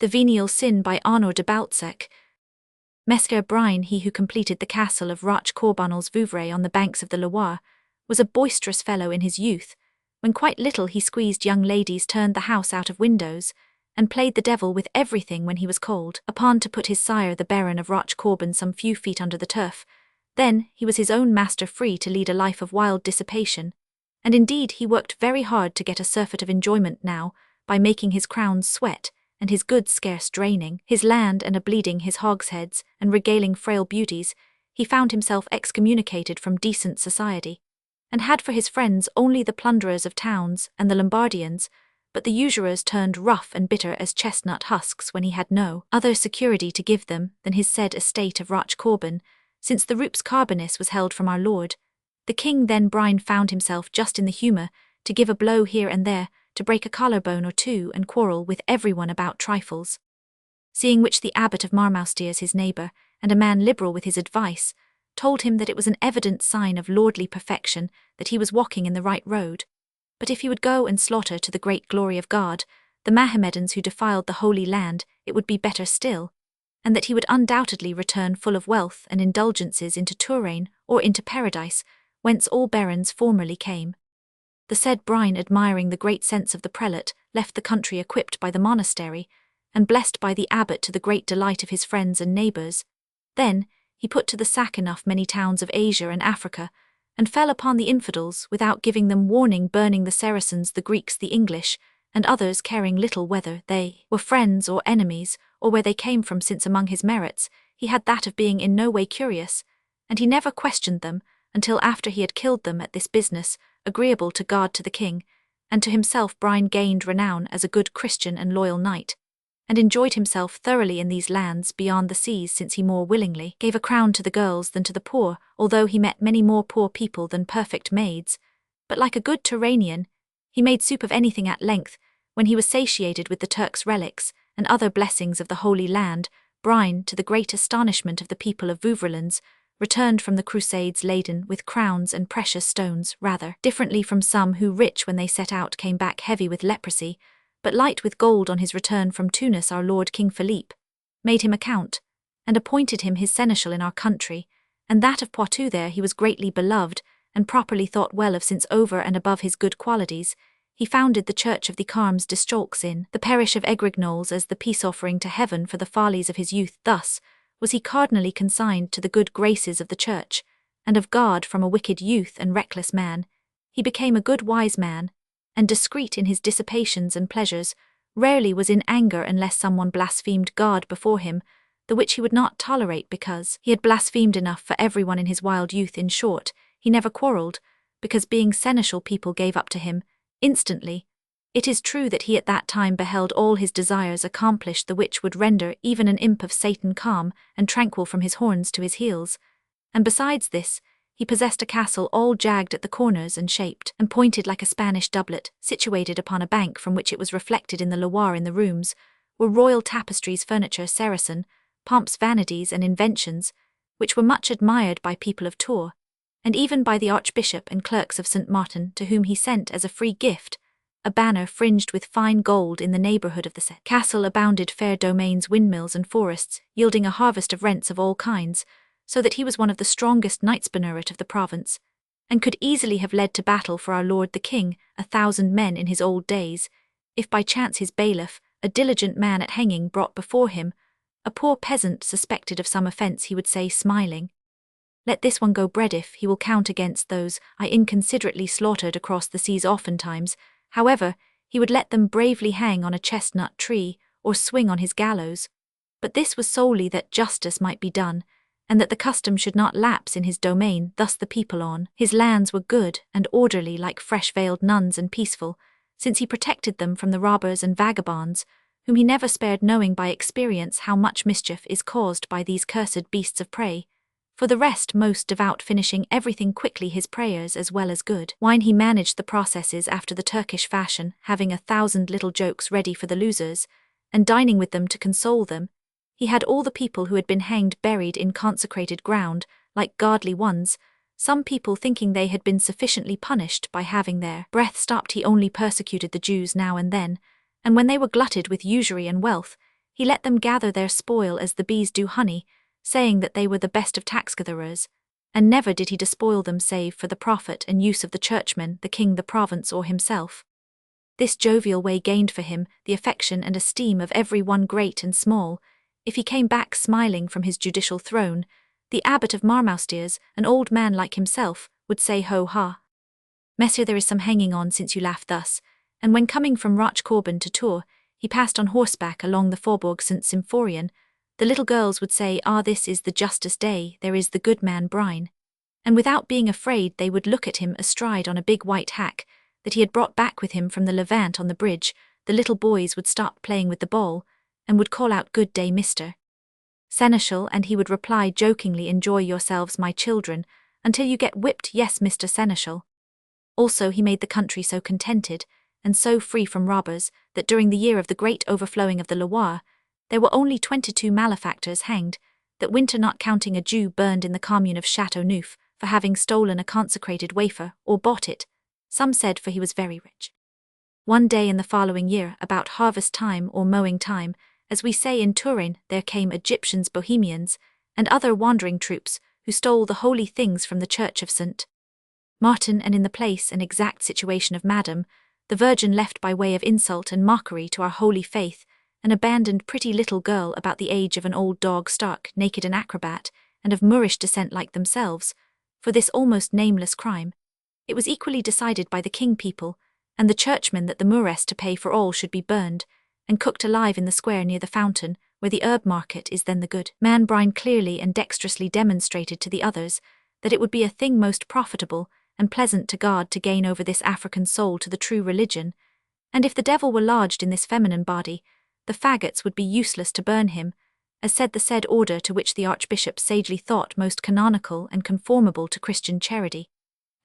The Venial Sin by Honoré de Balzac. Mesquer Brine, he who completed the castle of Roch Corbonnel's Vouvray on the banks of the Loire, was a boisterous fellow in his youth. When quite little he squeezed young ladies, turned the house out of windows, and played the devil with everything when he was called upon to put his sire the Baron of Roch Corbon some few feet under the turf. Then he was his own master, free to lead a life of wild dissipation, and indeed he worked very hard to get a surfeit of enjoyment now, by making his crowns sweat, and his goods scarce draining, his land and a-bleeding his hogsheads, and regaling frail beauties. He found himself excommunicated from decent society, and had for his friends only the plunderers of towns and the Lombardians, but the usurers turned rough and bitter as chestnut husks when he had no other security to give them than his said estate of Roch Corbon, since the Rupes Carbonis was held from our lord. The king then Brine found himself just in the humour to give a blow here and there, to break a collarbone or two, and quarrel with everyone about trifles. Seeing which the abbot of Marmoustiers, his neighbour, and a man liberal with his advice, told him that it was an evident sign of lordly perfection that he was walking in the right road, but if he would go and slaughter to the great glory of God the Mahomedans who defiled the Holy Land, it would be better still, and that he would undoubtedly return full of wealth and indulgences into Touraine or into Paradise, whence all barons formerly came. The said Brine, admiring the great sense of the prelate, left the country equipped by the monastery, and blessed by the abbot to the great delight of his friends and neighbours. Then he put to the sack enough many towns of Asia and Africa, and fell upon the infidels without giving them warning, burning the Saracens, the Greeks, the English, and others, caring little whether they were friends or enemies, or where they came from, since among his merits he had that of being in no way curious, and he never questioned them until after he had killed them at this business, agreeable to God, to the king, and to himself. Brine gained renown as a good Christian and loyal knight, and enjoyed himself thoroughly in these lands beyond the seas, since he more willingly gave a crown to the girls than to the poor, although he met many more poor people than perfect maids. But like a good Turanian, he made soup of anything at length, when he was satiated with the Turk's relics and other blessings of the Holy Land. Brine, to the great astonishment of the people of Vouvrelands, returned from the Crusades laden with crowns and precious stones, rather differently from some who, rich when they set out, came back heavy with leprosy, but light with gold. On his return from Tunis, our Lord King Philippe made him a count, and appointed him his seneschal in our country, and that of Poitou. There he was greatly beloved, and properly thought well of, since over and above his good qualities, he founded the church of the Carmes d'Estrolx in the parish of Egrignoles as the peace-offering to heaven for the follies of his youth. Thus was he cardinally consigned to the good graces of the church and of God. From a wicked youth and reckless man, he became a good wise man, and discreet in his dissipations and pleasures, rarely was in anger unless someone blasphemed God before him, the which he would not tolerate, because he had blasphemed enough for everyone in his wild youth. In short, he never quarrelled, because being seneschal people gave up to him instantly. It is true that he at that time beheld all his desires accomplished, the which would render even an imp of Satan calm and tranquil from his horns to his heels, and besides this, he possessed a castle all jagged at the corners and shaped and pointed like a Spanish doublet, situated upon a bank from which it was reflected in the Loire. In the rooms were royal tapestries, furniture, Saracen, pomps, vanities, and inventions, which were much admired by people of Tours, and even by the archbishop and clerks of St. Martin, to whom he sent as a free gift a banner fringed with fine gold. In the neighbourhood of the said castle abounded fair domains, windmills, and forests, yielding a harvest of rents of all kinds, so that he was one of the strongest knights-banneret of the province, and could easily have led to battle for our lord the king 1,000 men in his old days, if by chance his bailiff, a diligent man at hanging, brought before him a poor peasant suspected of some offence. He would say, smiling, "Let this one go bread, if he will count against those I inconsiderately slaughtered across the seas. Oftentimes, however, he would let them bravely hang on a chestnut tree or swing on his gallows, but this was solely that justice might be done, and that the custom should not lapse in his domain. Thus the people on his lands were good and orderly, like fresh-veiled nuns, and peaceful, since he protected them from the robbers and vagabonds, whom he never spared, knowing by experience how much mischief is caused by these cursed beasts of prey. For the rest, most devout, finishing everything quickly, his prayers as well as good wine. He managed the processes after the Turkish fashion, having 1,000 little jokes ready for the losers, and dining with them to console them. He had all the people who had been hanged buried in consecrated ground, like godly ones, some people thinking they had been sufficiently punished by having their breath stopped. He only persecuted the Jews now and then, and when they were glutted with usury and wealth, He let them gather their spoil as the bees do honey, saying that they were the best of tax-gatherers, and never did he despoil them save for the profit and use of the churchman, the king, the province, or himself. This jovial way gained for him the affection and esteem of every one great and small. If he came back smiling from his judicial throne, the abbot of Marmaustiers, an old man like himself, would say, "Ho ha! Messieurs, there is some hanging on since you laugh thus," and when coming from Roch Corban to Tours, he passed on horseback along the Faubourg St. Symphorien, the little girls would say, "Ah, this is the Justice Day, there is the good man Brine," and without being afraid they would look at him astride on a big white hack that he had brought back with him from the Levant on the bridge. The little boys would stop playing with the ball, and would call out, "Good day, Mr. Seneschal," and he would reply jokingly, "Enjoy yourselves, my children, until you get whipped, yes, Mr. Seneschal." Also he made the country so contented, and so free from robbers, that during the year of the great overflowing of the Loire, there were only 22 malefactors hanged, that winter not counting a Jew burned in the commune of Châteauneuf, for having stolen a consecrated wafer, or bought it, some said, for he was very rich. One day in the following year, about harvest time or mowing time, as we say in Touraine, there came Egyptians, Bohemians, and other wandering troops, who stole the holy things from the church of St. Martin, and in the place and exact situation of Madame, the Virgin, left by way of insult and mockery to our holy faith, an abandoned pretty little girl about the age of an old dog, stark, naked and acrobat, and of Moorish descent like themselves, for this almost nameless crime. It was equally decided by the king people and the churchmen that the mooress to pay for all should be burned, and cooked alive in the square near the fountain, where the herb market is. Then the good man Brine clearly and dexterously demonstrated to the others that it would be a thing most profitable and pleasant to God to gain over this African soul to the true religion, and if the devil were lodged in this feminine body, the faggots would be useless to burn him, as said the said order, to which the archbishop sagely thought most canonical and conformable to Christian charity.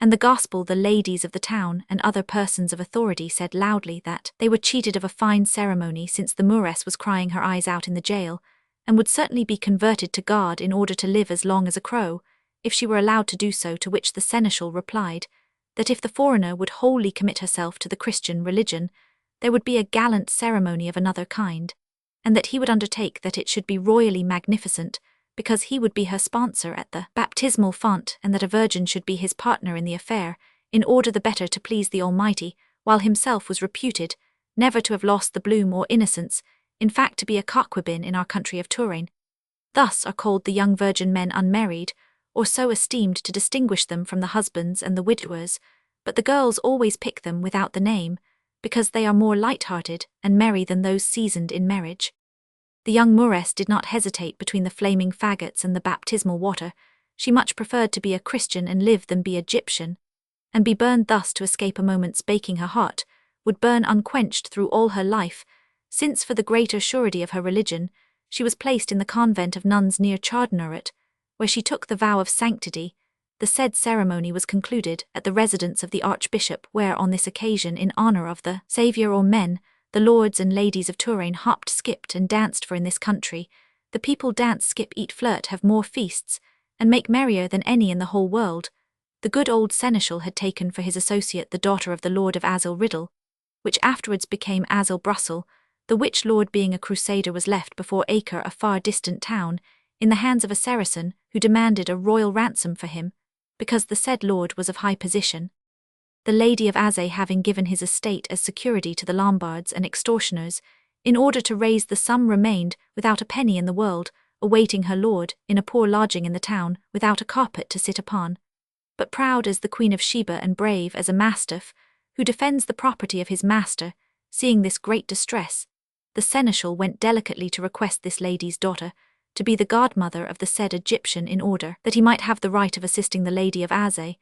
And the gospel, the ladies of the town and other persons of authority said loudly that they were cheated of a fine ceremony, since the mooress was crying her eyes out in the jail, and would certainly be converted to God in order to live as long as a crow, if she were allowed to do so. To which the seneschal replied, that if the foreigner would wholly commit herself to the Christian religion, there would be a gallant ceremony of another kind, and that he would undertake that it should be royally magnificent, because he would be her sponsor at the baptismal font, and that a virgin should be his partner in the affair, in order the better to please the Almighty, while himself was reputed never to have lost the bloom or innocence, in fact to be a coquebin in our country of Touraine. Thus are called the young virgin men unmarried, or so esteemed to distinguish them from the husbands and the widowers, but the girls always pick them without the name, because they are more light-hearted and merry than those seasoned in marriage. The young mooress did not hesitate between the flaming faggots and the baptismal water. She much preferred to be a Christian and live than be Egyptian, and be burned thus to escape a moment's baking. Her heart would burn unquenched through all her life, since for the greater surety of her religion, she was placed in the convent of nuns near Chardonneret, where she took the vow of sanctity. The said ceremony was concluded at the residence of the archbishop, where on this occasion, in honour of the Saviour or men, the lords and ladies of Touraine hopped, skipped and danced, for in this country the people dance, skip, eat, flirt, have more feasts, and make merrier than any in the whole world. The good old seneschal had taken for his associate the daughter of the lord of Azil Riddle, which afterwards became Azil Brussel, the which lord, being a crusader, was left before Acre, a far distant town, in the hands of a Saracen, who demanded a royal ransom for him, because the said lord was of high position. The lady of Azay having given his estate as security to the Lombards and extortioners, in order to raise the sum, remained without a penny in the world, awaiting her lord, in a poor lodging in the town, without a carpet to sit upon. But proud as the Queen of Sheba, and brave as a mastiff, who defends the property of his master, seeing this great distress, the seneschal went delicately to request this lady's daughter to be the godmother of the said Egyptian, in order that he might have the right of assisting the lady of Azay.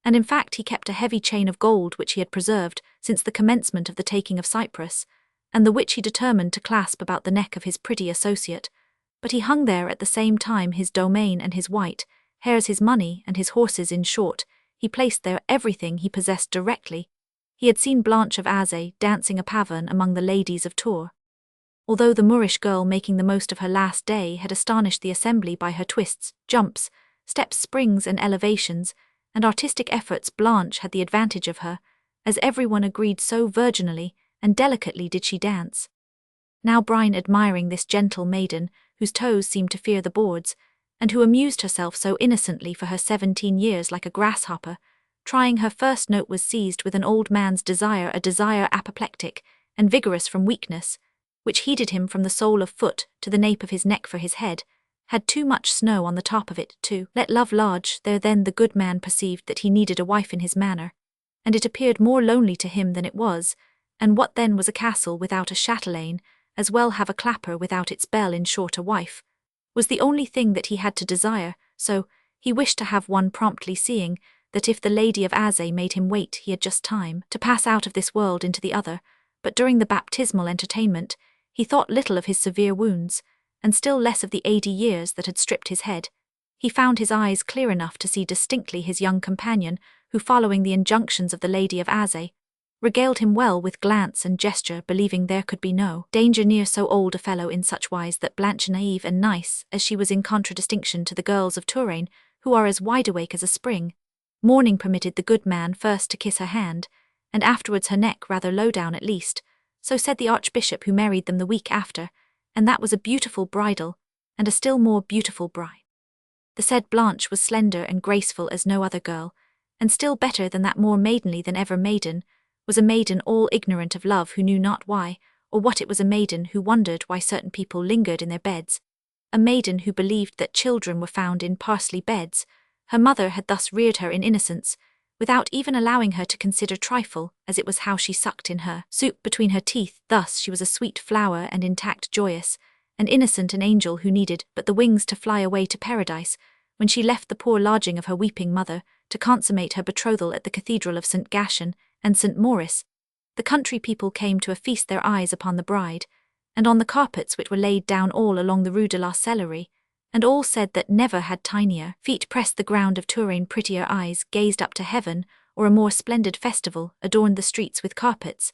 And in fact he kept a heavy chain of gold which he had preserved since the commencement of the taking of Cyprus, and the which he determined to clasp about the neck of his pretty associate. But he hung there at the same time his domain and his white hairs, his money and his horses. In short, he placed there everything he possessed directly. He had seen Blanche of Azay dancing a pavane among the ladies of Tours. Although the Moorish girl, making the most of her last day, had astonished the assembly by her twists, jumps, steps, springs and elevations, and artistic efforts, Blanche had the advantage of her, as everyone agreed, so virginally and delicately did she dance. now Brine admiring this gentle maiden, whose toes seemed to fear the boards, and who amused herself so innocently for her 17 years like a grasshopper, trying her first note was seized with an old man's desire, a desire apoplectic and vigorous from weakness, which heated him from the sole of foot to the nape of his neck, for his head had too much snow on the top of it to let love lodge there. Then the good man perceived that he needed a wife in his manor, and it appeared more lonely to him than it was, and what then was a castle without a chatelaine, as well have a clapper without its bell. In short, a wife was the only thing that he had to desire, so he wished to have one promptly, seeing that if the Lady of Azay made him wait, he had just time to pass out of this world into the other. But during the baptismal entertainment he thought little of his severe wounds, and still less of the 80 years that had stripped his head. He found his eyes clear enough to see distinctly his young companion, who, following the injunctions of the Lady of Azay, regaled him well with glance and gesture, believing there could be no danger near so old a fellow, in such wise that Blanche, naive and nice as she was in contradistinction to the girls of Touraine, who are as wide awake as a spring morning, permitted the good man first to kiss her hand, and afterwards her neck, rather low down at least. So said the Archbishop, who married them the week after, and that was a beautiful bridal, and a still more beautiful bride. The said Blanche was slender and graceful as no other girl, and still better than that, more maidenly than ever maiden, was a maiden all ignorant of love, who knew not why, or what it was, a maiden who wondered why certain people lingered in their beds, a maiden who believed that children were found in parsley beds. Her mother had thus reared her in innocence, without even allowing her to consider trifle, as it was how she sucked in her soup between her teeth. Thus she was a sweet flower and intact, joyous, and innocent, an angel who needed but the wings to fly away to paradise, when she left the poor lodging of her weeping mother to consummate her betrothal at the Cathedral of St. Gatian and St. Maurice. The country people came to feast their eyes upon the bride, and on the carpets which were laid down all along the Rue de la Sellerie, and all said that never had tinier feet pressed the ground of Touraine, prettier eyes gazed up to heaven, or a more splendid festival adorned the streets with carpets,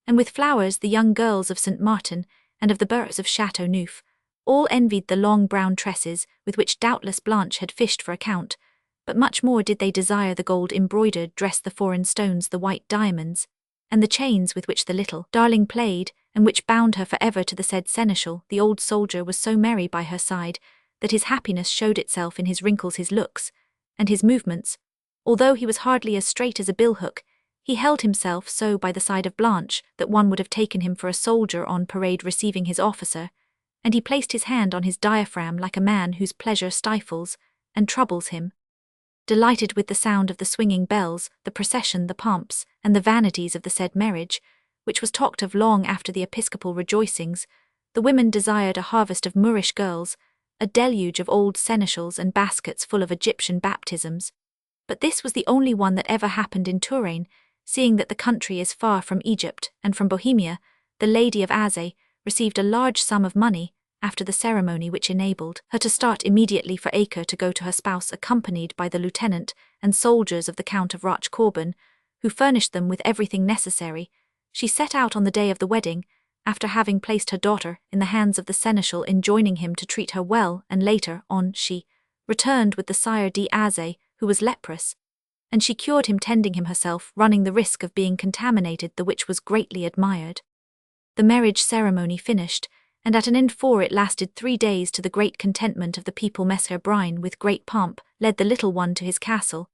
and with flowers. The young girls of St. Martin and of the burghs of Chateau Neuf all envied the long brown tresses with which doubtless Blanche had fished for account, but much more did they desire the gold-embroidered dress, the foreign stones, the white diamonds, and the chains with which the little darling played, and which bound her forever to the said seneschal. The old soldier was so merry by her side that his happiness showed itself in his wrinkles, his looks, and his movements. Although he was hardly as straight as a billhook, he held himself so by the side of Blanche that one would have taken him for a soldier on parade receiving his officer, and he placed his hand on his diaphragm like a man whose pleasure stifles and troubles him. Delighted with the sound of the swinging bells, the procession, the pomps, and the vanities of the said marriage, which was talked of long after the episcopal rejoicings, the women desired a harvest of Moorish girls, a deluge of old seneschals, and baskets full of Egyptian baptisms. But this was the only one that ever happened in Touraine, seeing that the country is far from Egypt and from Bohemia. The Lady of Azay received a large sum of money after the ceremony, which enabled her to start immediately for Acre to go to her spouse, accompanied by the lieutenant and soldiers of the Count of Roche-Corbin, who furnished them with everything necessary. She set out on the day of the wedding, after having placed her daughter in the hands of the seneschal, enjoining him to treat her well, and later on she returned with the Sire d'Azay, who was leprous, and she cured him, tending him herself, running the risk of being contaminated, the which was greatly admired. The marriage ceremony finished, and at an inn for it lasted 3 days, to the great contentment of the people. Messer Brine, with great pomp, led the little one to his castle,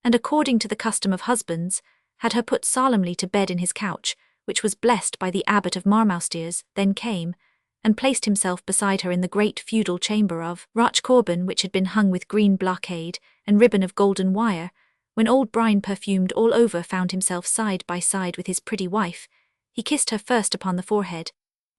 and according to the custom of husbands, had her put solemnly to bed in his couch, which was blessed by the abbot of Marmousters, then came, and placed himself beside her in the great feudal chamber of Roche-Corbin, which had been hung with green brocade and ribbon of golden wire. When old Brine, perfumed all over, found himself side by side with his pretty wife, he kissed her first upon the forehead,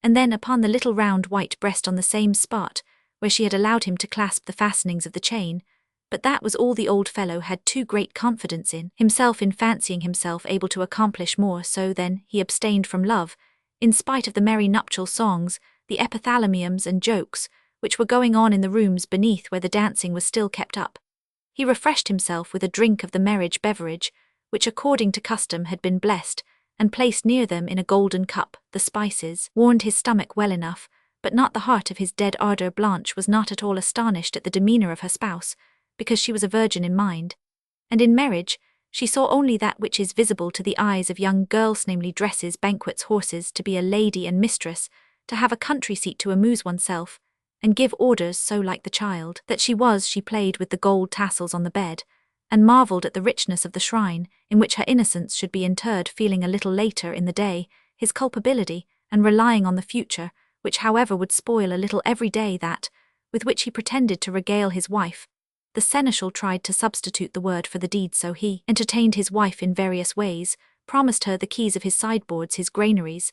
and then upon the little round white breast, on the same spot where she had allowed him to clasp the fastenings of the chain. But that was all. The old fellow had too great confidence in himself, in fancying himself able to accomplish more, so then he abstained from love, in spite of the merry nuptial songs, the epithalamiums and jokes, which were going on in the rooms beneath, where the dancing was still kept up. He refreshed himself with a drink of the marriage beverage, which according to custom had been blessed, and placed near them in a golden cup. The spices warmed his stomach well enough, but not the heart of his dead ardour. Blanche was not at all astonished at the demeanour of her spouse, because she was a virgin in mind, and in marriage she saw only that which is visible to the eyes of young girls, namely dresses, banquets, horses, to be a lady and mistress, to have a country seat to amuse oneself, and give orders so like the child that she was. She played with the gold tassels on the bed, and marvelled at the richness of the shrine in which her innocence should be interred, feeling a little later in the day his culpability, and relying on the future, which however would spoil a little every day that, with which he pretended to regale his wife. The seneschal tried to substitute the word for the deed, so he entertained his wife in various ways, promised her the keys of his sideboards, his granaries,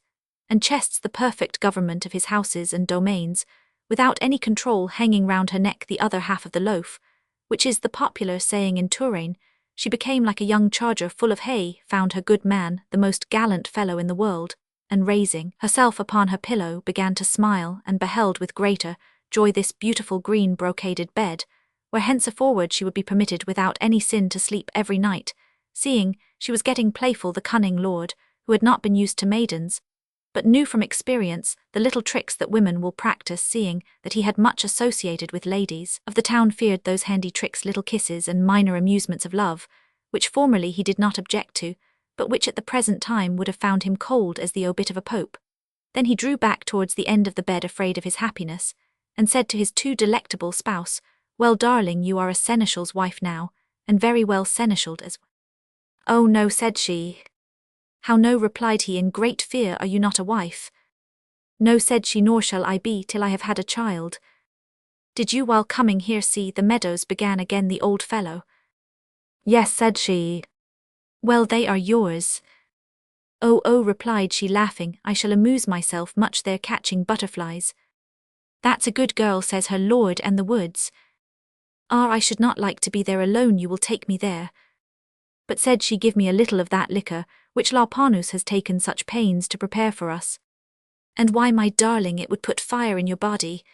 and chests, the perfect government of his houses and domains, without any control hanging round her neck the other half of the loaf, which is the popular saying in Touraine. She became like a young charger full of hay, found her good man the most gallant fellow in the world, and raising herself upon her pillow began to smile, and beheld with greater joy this beautiful green brocaded bed, where henceforward she would be permitted without any sin to sleep every night, seeing she was getting playful. The cunning lord, who had not been used to maidens, but knew from experience the little tricks that women will practice, seeing that he had much associated with ladies of the town, feared those handy tricks, little kisses and minor amusements of love, which formerly he did not object to, but which at the present time would have found him cold as the obit of a pope. Then he drew back towards the end of the bed, afraid of his happiness, and said to his too delectable spouse, "Well, darling, you are a seneschal's wife now, and very well seneschaled as well." "Oh no," said she. "How no?" replied he in great fear. "Are you not a wife?" "No," said she, "nor shall I be till I have had a child." "Did you while coming here see the meadows?" began again the old fellow. "Yes," said she. "Well, they are yours." "Oh, oh," replied she, laughing, "I shall amuse myself much there catching butterflies." "That's a good girl," says her lord, "and the woods?" "Ah, I should not like to be there alone. You will take me there." "But," said she, "give me a little of that liquor which Lapanus has taken such pains to prepare for us." "And why, my darling, it would put fire in your body."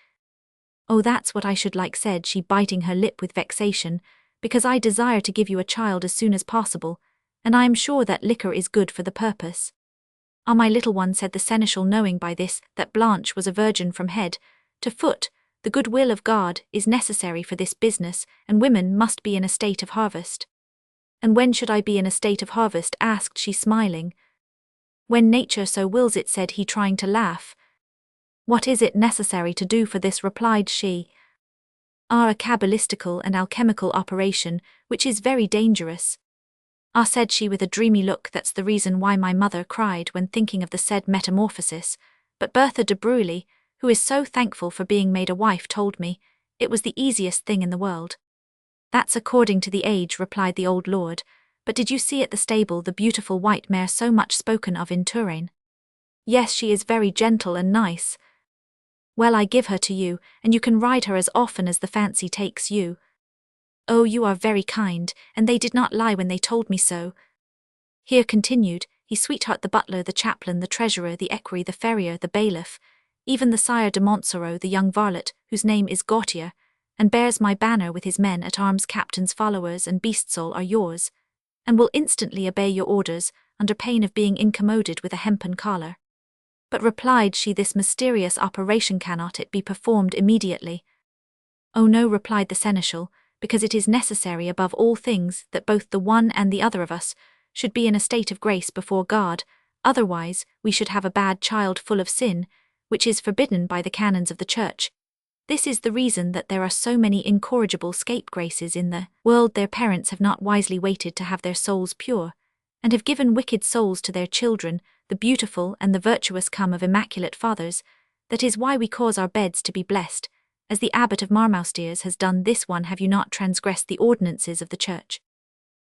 "Oh, that's what I should like," said she, biting her lip with vexation, "because I desire to give you a child as soon as possible, and I am sure that liquor is good for the purpose." "Ah, my little one," said the seneschal, knowing by this that Blanche was a virgin from head to foot, "the good will of God is necessary for this business, and women must be in a state of harvest." "And when should I be in a state of harvest?" asked she, smiling. "When nature so wills it," said he, trying to laugh. "What is it necessary to do for this?" replied she. "Ah, a cabalistical and alchemical operation, which is very dangerous." "Ah," said she with a dreamy look, "that's the reason why my mother cried when thinking of the said metamorphosis, but Bertha de Bruley, who is so thankful for being made a wife, told me it was the easiest thing in the world." "That's according to the age," replied the old lord, "but did you see at the stable the beautiful white mare so much spoken of in Touraine?" "Yes, she is very gentle and nice." "Well, I give her to you, and you can ride her as often as the fancy takes you." "Oh, you are very kind, and they did not lie when they told me so." Here continued he, "sweetheart, the butler, the chaplain, the treasurer, the equerry, the farrier, the bailiff, even the Sire de Montsoreau, the young varlet, whose name is Gautier, and bears my banner with his men at arms, captains, followers, and beast-soul, are yours, and will instantly obey your orders, under pain of being incommoded with a hempen collar." "But," replied she, "this mysterious operation, cannot it be performed immediately?" "Oh no," replied the seneschal, "because it is necessary above all things that both the one and the other of us should be in a state of grace before God, otherwise we should have a bad child full of sin, which is forbidden by the canons of the Church. This is the reason that there are so many incorrigible scapegraces in the world. Their parents have not wisely waited to have their souls pure, and have given wicked souls to their children. The beautiful and the virtuous come of immaculate fathers. That is why we cause our beds to be blessed, as the abbot of Marmoustiers has done. This one, have you not transgressed the ordinances of the Church?"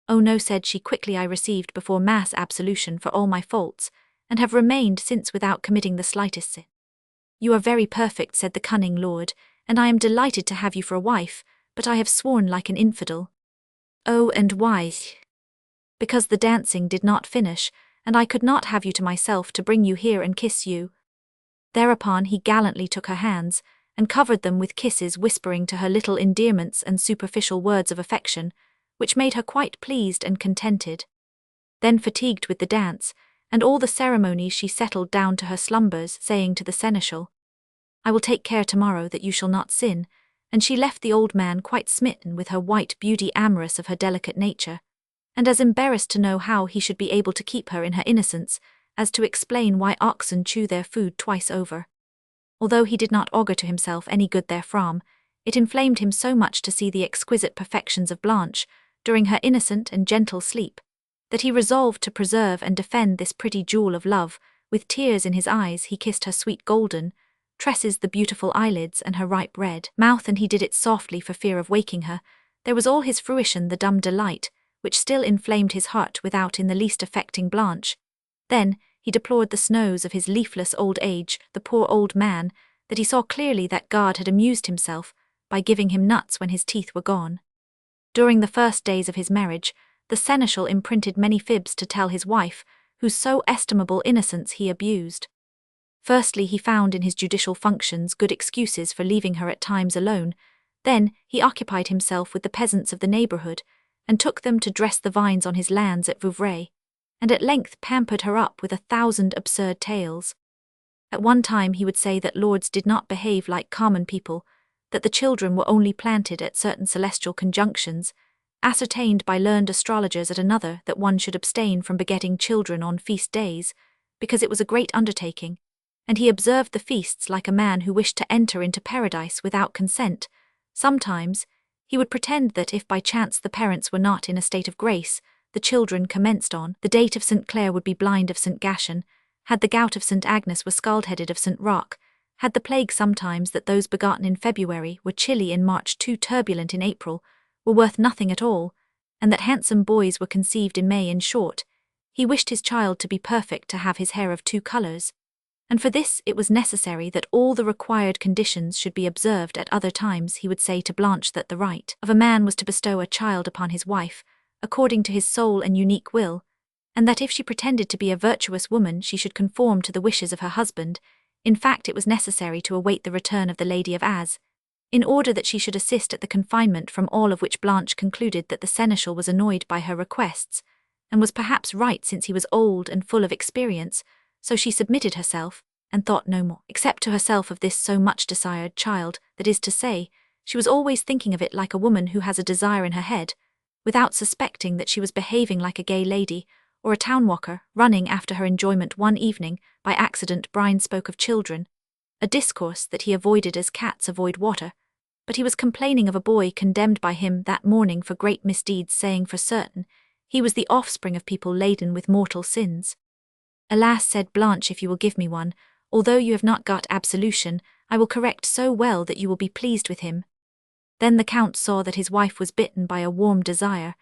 "Oh no," said she quickly, "I received before Mass absolution for all my faults, and have remained since without committing the slightest sin." "You are very perfect," said the cunning lord, "and I am delighted to have you for a wife, but I have sworn like an infidel." "Oh, and why?" "Because the dancing did not finish, and I could not have you to myself to bring you here and kiss you." Thereupon he gallantly took her hands, and covered them with kisses, whispering to her little endearments and superficial words of affection, which made her quite pleased and contented. Then, fatigued with the dance, and all the ceremonies, she settled down to her slumbers, saying to the seneschal, "I will take care tomorrow that you shall not sin," and she left the old man quite smitten with her white beauty, amorous of her delicate nature, and as embarrassed to know how he should be able to keep her in her innocence, as to explain why oxen chew their food twice over. although he did not augur to himself any good therefrom. It inflamed him so much to see the exquisite perfections of Blanche, during her innocent and gentle sleep, that he resolved to preserve and defend this pretty jewel of love. With tears in his eyes he kissed her sweet golden tresses, the beautiful eyelids, and her ripe red mouth, and he did it softly for fear of waking her. There was all his fruition the dumb delight, which still inflamed his heart without in the least affecting Blanche. Then he deplored the snows of his leafless old age, the poor old man, that he saw clearly that God had amused himself by giving him nuts when his teeth were gone. During the first days of his marriage, the seneschal imprinted many fibs to tell his wife, whose so estimable innocence he abused. Firstly, he found in his judicial functions good excuses for leaving her at times alone. Then he occupied himself with the peasants of the neighbourhood, and took them to dress the vines on his lands at Vouvray, and at length pampered her up with 1,000 absurd tales. At one time he would say that lords did not behave like common people, that the children were only planted at certain celestial conjunctions, ascertained by learned astrologers. At another, that one should abstain from begetting children on feast days, because it was a great undertaking, and he observed the feasts like a man who wished to enter into paradise without consent. Sometimes he would pretend that if by chance the parents were not in a state of grace, the children commenced on the date of St. Clair would be blind of St. Gashan, had the gout of St. Agnes were scald-headed of St. Roch, had the plague sometimes that those begotten in February were chilly in March, too turbulent in April, were worth nothing at all, and that handsome boys were conceived in May. In short, he wished his child to be perfect, to have his hair of 2 colours, and for this it was necessary that all the required conditions should be observed. At other times he would say to Blanche that the right of a man was to bestow a child upon his wife, according to his sole and unique will, and that if she pretended to be a virtuous woman she should conform to the wishes of her husband. In fact, it was necessary to await the return of the Lady of Az, in order that she should assist at the confinement, from all of which Blanche concluded that the seneschal was annoyed by her requests, and was perhaps right, since he was old and full of experience. So she submitted herself, and thought no more, except to herself, of this so much desired child. That is to say, she was always thinking of it like a woman who has a desire in her head, without suspecting that she was behaving like a gay lady, or a town walker, running after her enjoyment. One evening, by accident, Brine spoke of children, a discourse that he avoided as cats avoid water, but he was complaining of a boy condemned by him that morning for great misdeeds, saying for certain he was the offspring of people laden with mortal sins. Alas, said Blanche, if you will give me one, although you have not got absolution, I will correct so well that you will be pleased with him. Then the Count saw that his wife was bitten by a warm desire,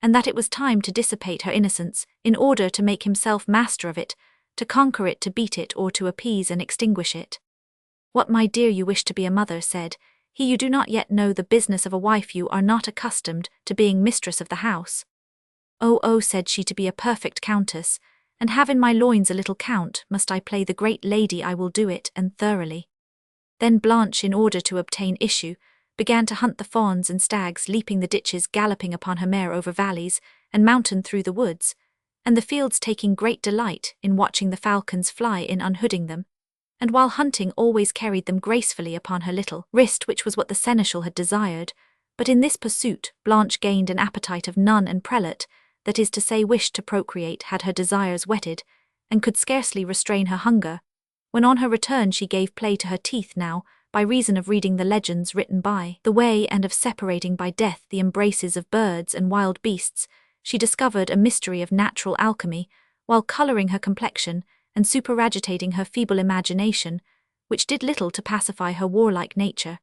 and that it was time to dissipate her innocence, in order to make himself master of it, to conquer it, to beat it, or to appease and extinguish it. What, my dear, you wish to be a mother, said he. You do not yet know the business of a wife. You are not accustomed to being mistress of the house. Oh, said she, to be a perfect countess, and have in my loins a little count, must I play the great lady? I will do it, and thoroughly. Then Blanche, in order to obtain issue, began to hunt the fawns and stags, leaping the ditches, galloping upon her mare over valleys and mountain through the woods, and the fields, taking great delight in watching the falcons fly in, unhooding them, and while hunting always carried them gracefully upon her little wrist, which was what the seneschal had desired. But in this pursuit Blanche gained an appetite of nun and prelate, that is to say, wished to procreate, had her desires whetted, and could scarcely restrain her hunger, when on her return she gave play to her teeth. Now, by reason of reading the legends written by the way, and of separating by death the embraces of birds and wild beasts, she discovered a mystery of natural alchemy, while colouring her complexion and superagitating her feeble imagination, which did little to pacify her warlike nature,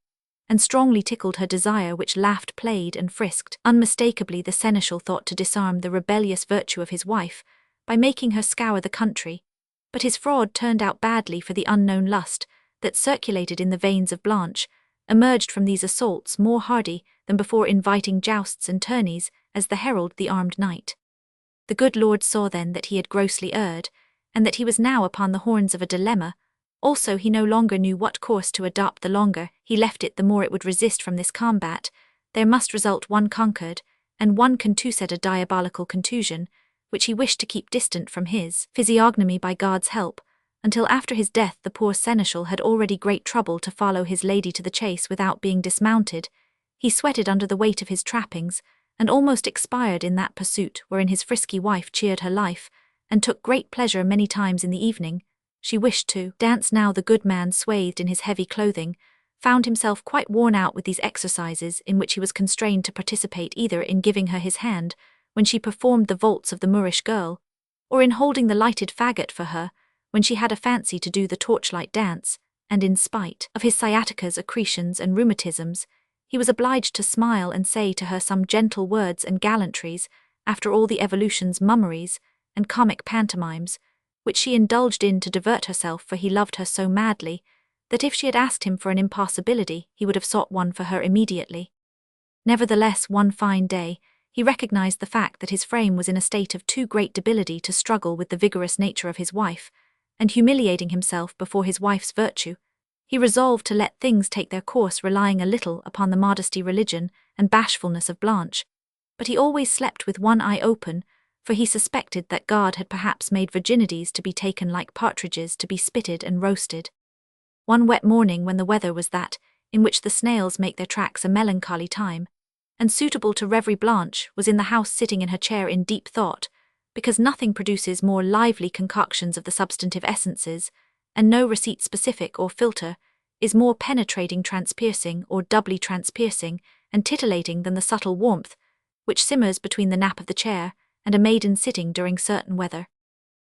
and strongly tickled her desire, which laughed, played, and frisked. Unmistakably the seneschal thought to disarm the rebellious virtue of his wife by making her scour the country, but his fraud turned out badly, for the unknown lust that circulated in the veins of Blanche emerged from these assaults more hardy than before, inviting jousts and tourneys as the herald the armed knight. The good lord saw then that he had grossly erred, and that he was now upon the horns of a dilemma. Also he no longer knew what course to adopt. The longer he left it, the more it would resist. From this combat there must result one conquered, and one contused, a diabolical contusion, which he wished to keep distant from his physiognomy by God's help, until after his death the poor seneschal had already great trouble to follow his lady to the chase without being dismounted. He sweated under the weight of his trappings, and almost expired in that pursuit wherein his frisky wife cheered her life, and took great pleasure many times in the evening. She wished to dance now. The good man, swathed in his heavy clothing, found himself quite worn out with these exercises in which he was constrained to participate, either in giving her his hand when she performed the vaults of the Moorish girl, or in holding the lighted faggot for her when she had a fancy to do the torchlight dance, and in spite of his sciaticas, accretions, and rheumatisms, he was obliged to smile and say to her some gentle words and gallantries after all the evolutions, mummeries, and comic pantomimes, which she indulged in to divert herself, for he loved her so madly that if she had asked him for an impossibility, he would have sought one for her immediately. Nevertheless, one fine day, he recognized the fact that his frame was in a state of too great debility to struggle with the vigorous nature of his wife, and humiliating himself before his wife's virtue, he resolved to let things take their course, relying a little upon the modesty, religion, and bashfulness of Blanche. But he always slept with one eye open, for he suspected that God had perhaps made virginities to be taken like partridges to be spitted and roasted. One wet morning, when the weather was that in which the snails make their tracks, a melancholy time, and suitable to reverie, Blanche was in the house, sitting in her chair in deep thought, because nothing produces more lively concoctions of the substantive essences, and no receipt, specific or filter, is more penetrating, transpiercing, or doubly transpiercing, and titillating than the subtle warmth which simmers between the nap of the chair and a maiden sitting during certain weather.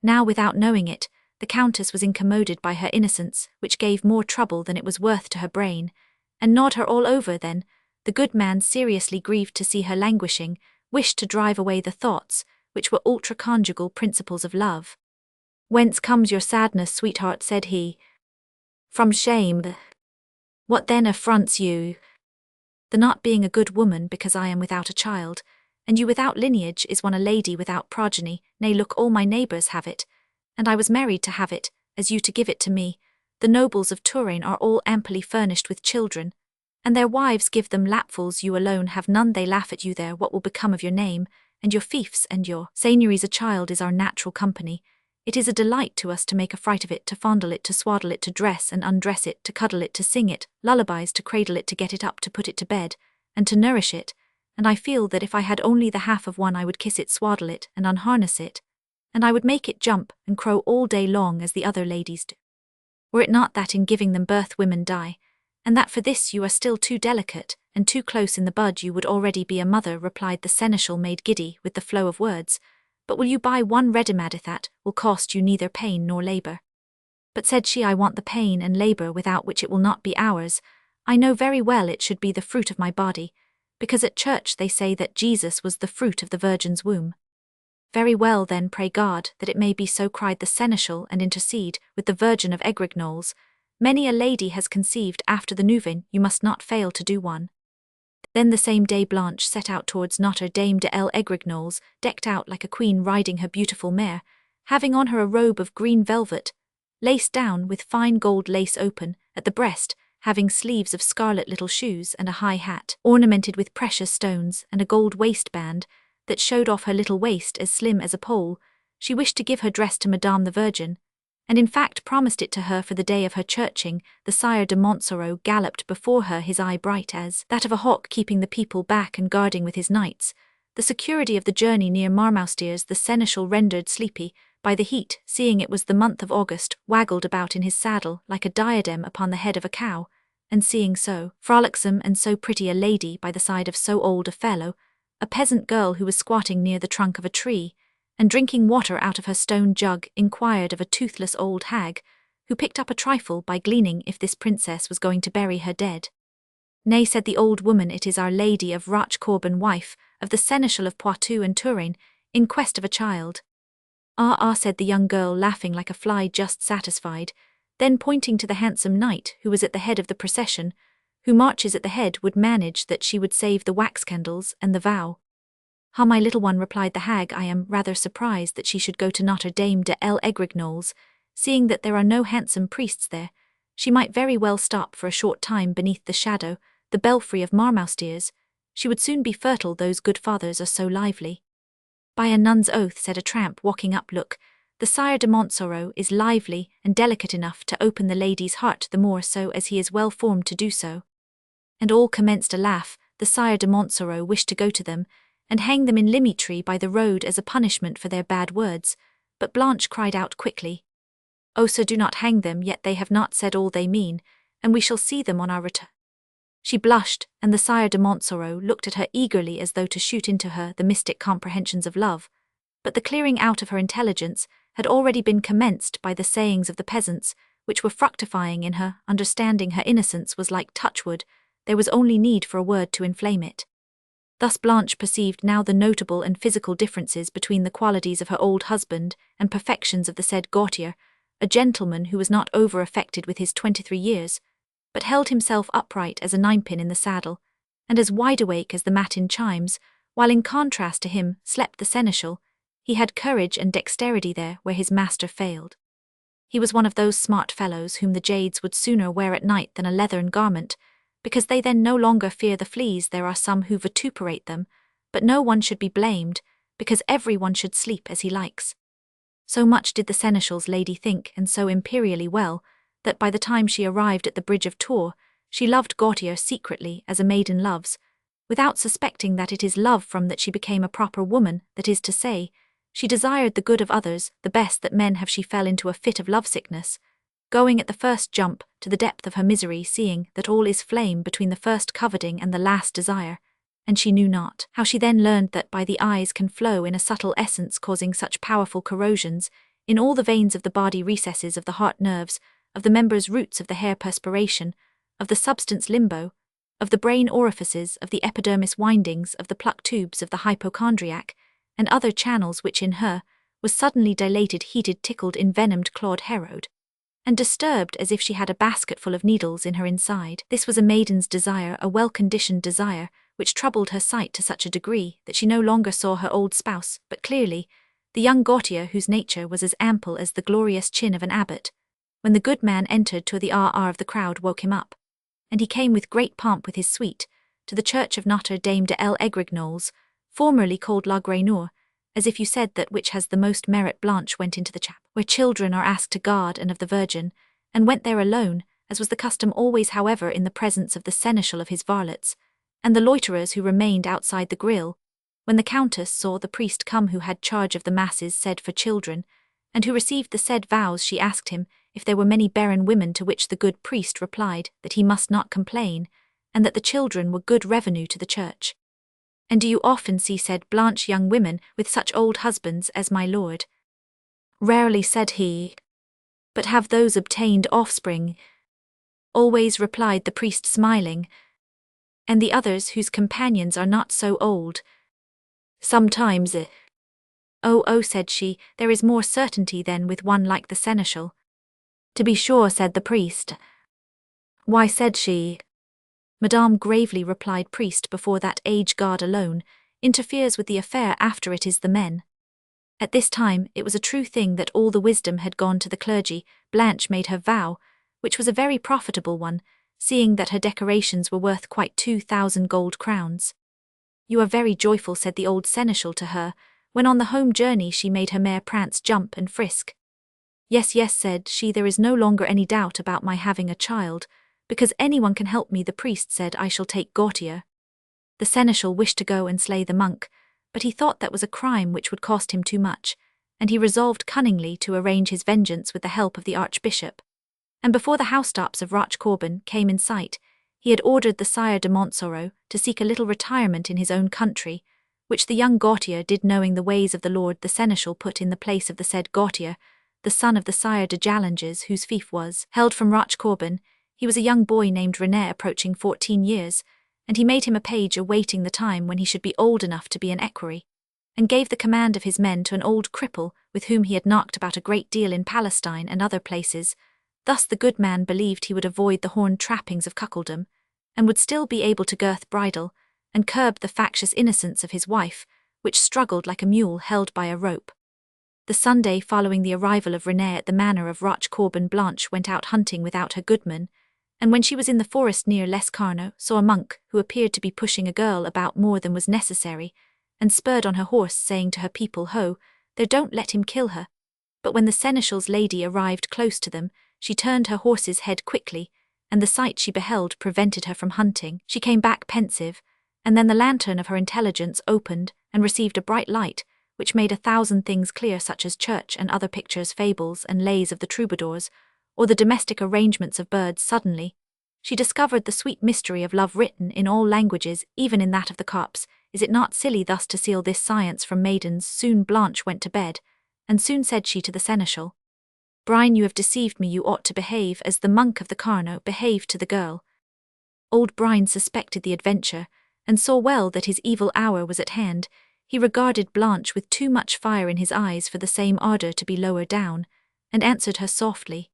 Now, without knowing it, the Countess was incommoded by her innocence, which gave more trouble than it was worth to her brain, and gnawed her all over. Then the good man, seriously grieved to see her languishing, wished to drive away the thoughts which were ultra-conjugal principles of love. "Whence comes your sadness, sweetheart?" said he. "From shame." "What then affronts you?" "The not being a good woman, because I am without a child, and you without lineage. Is one a lady without progeny? Nay, look, all my neighbours have it, and I was married to have it, as you to give it to me. The nobles of Touraine are all amply furnished with children, and their wives give them lapfuls. You alone have none. They laugh at you there. What will become of your name, and your fiefs, and your seigneuries? A child is our natural company. It is a delight to us to make a fright of it, to fondle it, to swaddle it, to dress and undress it, to cuddle it, to sing it lullabies, to cradle it, to get it up, to put it to bed, and to nourish it, and I feel that if I had only the half of one I would kiss it, swaddle it, and unharness it, and I would make it jump and crow all day long as the other ladies do. Were it not that in giving them birth women die, and that for this you are still too delicate and too close in the bud, you would already be a mother," replied the seneschal, made giddy with the flow of words. "But will you buy one ready-made that will cost you neither pain nor labour?" "But," said she, "I want the pain and labour without which it will not be ours. I know very well it should be the fruit of my body, because at church they say that Jesus was the fruit of the Virgin's womb." "Very well then, pray God that it may be so," cried the seneschal, "and intercede with the Virgin of Egrignoles. Many a lady has conceived after the Neuvin, you must not fail to do one." Then the same day Blanche set out towards Notre Dame de l'Egrignoles, decked out like a queen riding her beautiful mare, having on her a robe of green velvet, laced down with fine gold lace open at the breast, having sleeves of scarlet, little shoes, and a high hat ornamented with precious stones, and a gold waistband that showed off her little waist as slim as a pole. She wished to give her dress to Madame the Virgin, and in fact promised it to her for the day of her churching. The Sire de Montsoreau galloped before her, his eye bright as that of a hawk, keeping the people back and guarding with his knights the security of the journey near Marmoustiers. The seneschal, rendered sleepy by the heat, seeing it was the month of August, waggled about in his saddle like a diadem upon the head of a cow, and seeing so frolicsome and so pretty a lady by the side of so old a fellow, a peasant girl who was squatting near the trunk of a tree, and drinking water out of her stone jug, inquired of a toothless old hag, who picked up a trifle by gleaning, if this princess was going to bury her dead. "Nay," said the old woman, "it is Our Lady of Rochecorbin, wife of the Seneschal of Poitou and Touraine, in quest of a child." "Ah, ah," said the young girl, laughing like a fly just satisfied, then pointing to the handsome knight who was at the head of the procession, "who marches at the head would manage that she would save the wax candles and the vow." "Ah, my little one," replied the hag, "I am rather surprised that she should go to Notre Dame de l'Egrignoles, seeing that there are no handsome priests there. She might very well stop for a short time beneath the shadow, the belfry of Marmoustiers. She would soon be fertile, those good fathers are so lively." "By a nun's oath," said a tramp walking up, "look, the Sire de Montsoreau is lively and delicate enough to open the lady's heart, the more so as he is well formed to do so." And all commenced a laugh. The Sire de Montsoreau wished to go to them and hang them in Limitree by the road as a punishment for their bad words, but Blanche cried out quickly, "Oh, sir, do not hang them, yet they have not said all they mean, and we shall see them on our return." She blushed, and the Sire de Montsoreau looked at her eagerly as though to shoot into her the mystic comprehensions of love. But the clearing out of her intelligence had already been commenced by the sayings of the peasants, which were fructifying in her. Understanding her innocence was like touchwood, there was only need for a word to inflame it. Thus Blanche perceived now the notable and physical differences between the qualities of her old husband and perfections of the said Gautier, a gentleman who was not over-affected with his 23 years, but held himself upright as a ninepin in the saddle, and as wide-awake as the matin chimes, while in contrast to him slept the seneschal. He had courage and dexterity there where his master failed. He was one of those smart fellows whom the jades would sooner wear at night than a leathern garment, because they then no longer fear the fleas. There are some who vituperate them, but no one should be blamed, because every one should sleep as he likes. So much did the seneschal's lady think, and so imperially well, that by the time she arrived at the bridge of Tours, she loved Gautier secretly as a maiden loves, without suspecting that it is love from that she became a proper woman, that is to say, she desired the good of others, the best that men have. She fell into a fit of lovesickness, going at the first jump to the depth of her misery, seeing that all is flame between the first coveting and the last desire, and she knew not how she then learned that by the eyes can flow in a subtle essence causing such powerful corrosions in all the veins of the body, recesses of the heart nerves, of the members, roots of the hair, perspiration, of the substance limbo, of the brain orifices, of the epidermis windings, of the pluck tubes of the hypochondriac, and other channels which in her was suddenly dilated, heated, tickled, envenomed, clawed, harrowed, and disturbed as if she had a basketful of needles in her inside. This was a maiden's desire, a well-conditioned desire, which troubled her sight to such a degree that she no longer saw her old spouse, but clearly the young Gautier, whose nature was as ample as the glorious chin of an abbot. When the good man entered, to the of the crowd woke him up, and he came with great pomp with his suite to the church of Notre Dame de l'Agrignoles, formerly called La Grenour, as if you said that which has the most merit. Blanche went into the chapel, where children are asked to God and of the Virgin, and went there alone, as was the custom always, however, in the presence of the seneschal of his varlets, and the loiterers who remained outside the grille. When the Countess saw the priest come who had charge of the masses said for children, and who received the said vows, she asked him if there were many barren women, to which the good priest replied that he must not complain, and that the children were good revenue to the church. "And do you often see," said Blanche, "young women with such old husbands as my lord?" "Rarely," said he. "But have those obtained offspring?" "Always," replied the priest, smiling. "And the others whose companions are not so old?" "Sometimes." Oh, said she, "there is more certainty then with one like the seneschal." "To be sure," said the priest. "Why?" said she. "Madame," gravely replied priest, "before that age God alone interferes with the affair, after it is the men." At this time it was a true thing that all the wisdom had gone to the clergy. Blanche made her vow, which was a very profitable one, seeing that her decorations were worth quite 2,000 gold crowns. "You are very joyful," said the old seneschal to her, when on the home journey she made her mare prance, jump, and frisk. Yes, said she, "there is no longer any doubt about my having a child, because anyone can help me." The priest said, "I shall take Gautier." The seneschal wished to go and slay the monk, but he thought that was a crime which would cost him too much, and he resolved cunningly to arrange his vengeance with the help of the archbishop. And before the housetops of Rochecorbin came in sight, he had ordered the Sire de Montsoreau to seek a little retirement in his own country, which the young Gautier did. Knowing the ways of the Lord, the seneschal put in the place of the said Gautier the son of the Sire de Jallanges, whose fief was held from Rochecorbin. He was a young boy named Honoré, approaching 14 years, and he made him a page awaiting the time when he should be old enough to be an equerry, and gave the command of his men to an old cripple with whom he had knocked about a great deal in Palestine and other places. Thus the good man believed he would avoid the horned trappings of cuckoldom, and would still be able to girth bridle, and curb the factious innocence of his wife, which struggled like a mule held by a rope. The Sunday following the arrival of Honoré at the manor of Rochecorbin, Blanche went out hunting without her goodman, and when she was in the forest near Les Carnot, saw a monk who appeared to be pushing a girl about more than was necessary, and spurred on her horse, saying to her people, "Ho, there, don't let him kill her." But when the seneschal's lady arrived close to them, she turned her horse's head quickly, and the sight she beheld prevented her from hunting. She came back pensive, and then the lantern of her intelligence opened and received a bright light, which made 1,000 things clear, such as church and other pictures, fables and lays of the troubadours, or the domestic arrangements of birds. Suddenly, she discovered the sweet mystery of love written in all languages, even in that of the copse. Is it not silly thus to seal this science from maidens? Soon Blanche went to bed, and soon said she to the seneschal, "Brine, you have deceived me. You ought to behave as the monk of the Carno behaved to the girl." Old Brine suspected the adventure, and saw well that his evil hour was at hand. He regarded Blanche with too much fire in his eyes for the same ardour to be lower down, and answered her softly,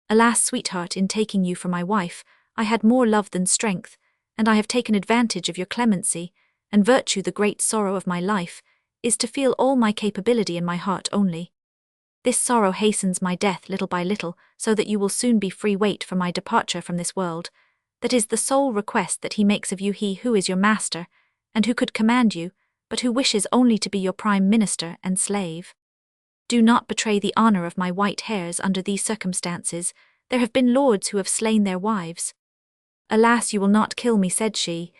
"Alas, sweetheart, in taking you for my wife, I had more love than strength, and I have taken advantage of your clemency, and virtue. The great sorrow of my life is to feel all my capability in my heart only. This sorrow hastens my death little by little, so that you will soon be free. Wait for my departure from this world. That is the sole request that he makes of you, he who is your master, and who could command you, but who wishes only to be your prime minister and slave. Do not betray the honour of my white hairs under these circumstances. There have been lords who have slain their wives." "Alas, you will not kill me," said she.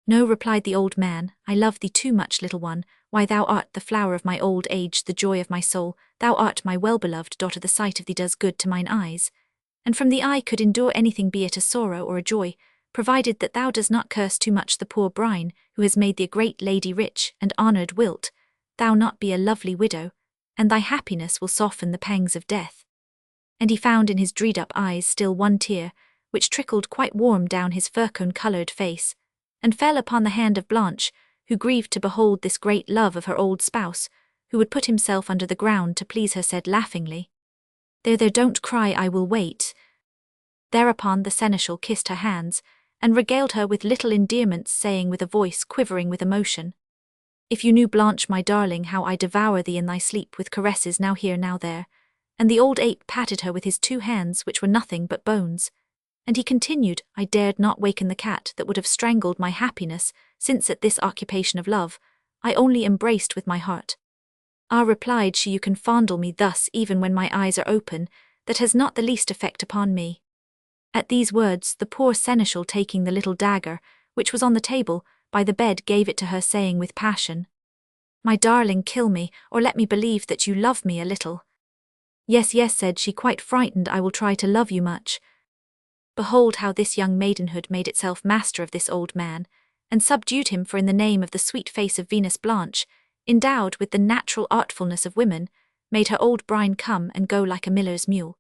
"No," replied the old man, "I love thee too much, little one. Why, thou art the flower of my old age, the joy of my soul. Thou art my well-beloved daughter. The sight of thee does good to mine eyes, and from the eye could endure anything, be it a sorrow or a joy, provided that thou does not curse too much the poor Brine, who has made thee a great lady, rich and honoured. Wilt thou not be a lovely widow, and thy happiness will soften the pangs of death?" And he found in his dreed-up eyes still one tear, which trickled quite warm down his fur-cone-coloured face, and fell upon the hand of Blanche, who grieved to behold this great love of her old spouse, who would put himself under the ground to please her, said laughingly, "There, there, don't cry, I will wait." Thereupon the seneschal kissed her hands, and regaled her with little endearments, saying with a voice quivering with emotion, "If you knew, Blanche, my darling, how I devour thee in thy sleep with caresses, now here, now there." And the old ape patted her with his 2 hands, which were nothing but bones. And he continued, "I dared not waken the cat that would have strangled my happiness, since at this occupation of love, I only embraced with my heart." "Ah," replied she, "you can fondle me thus even when my eyes are open. That has not the least effect upon me." At these words, the poor seneschal, taking the little dagger, which was on the table by the bed, gave it to her, saying with passion, "My darling, kill me, or let me believe that you love me a little." "Yes, yes," said she, quite frightened, "I will try to love you much." Behold how this young maidenhood made itself master of this old man, and subdued him, for in the name of the sweet face of Venus, Blanche, endowed with the natural artfulness of women, made her old Brine come and go like a miller's mule.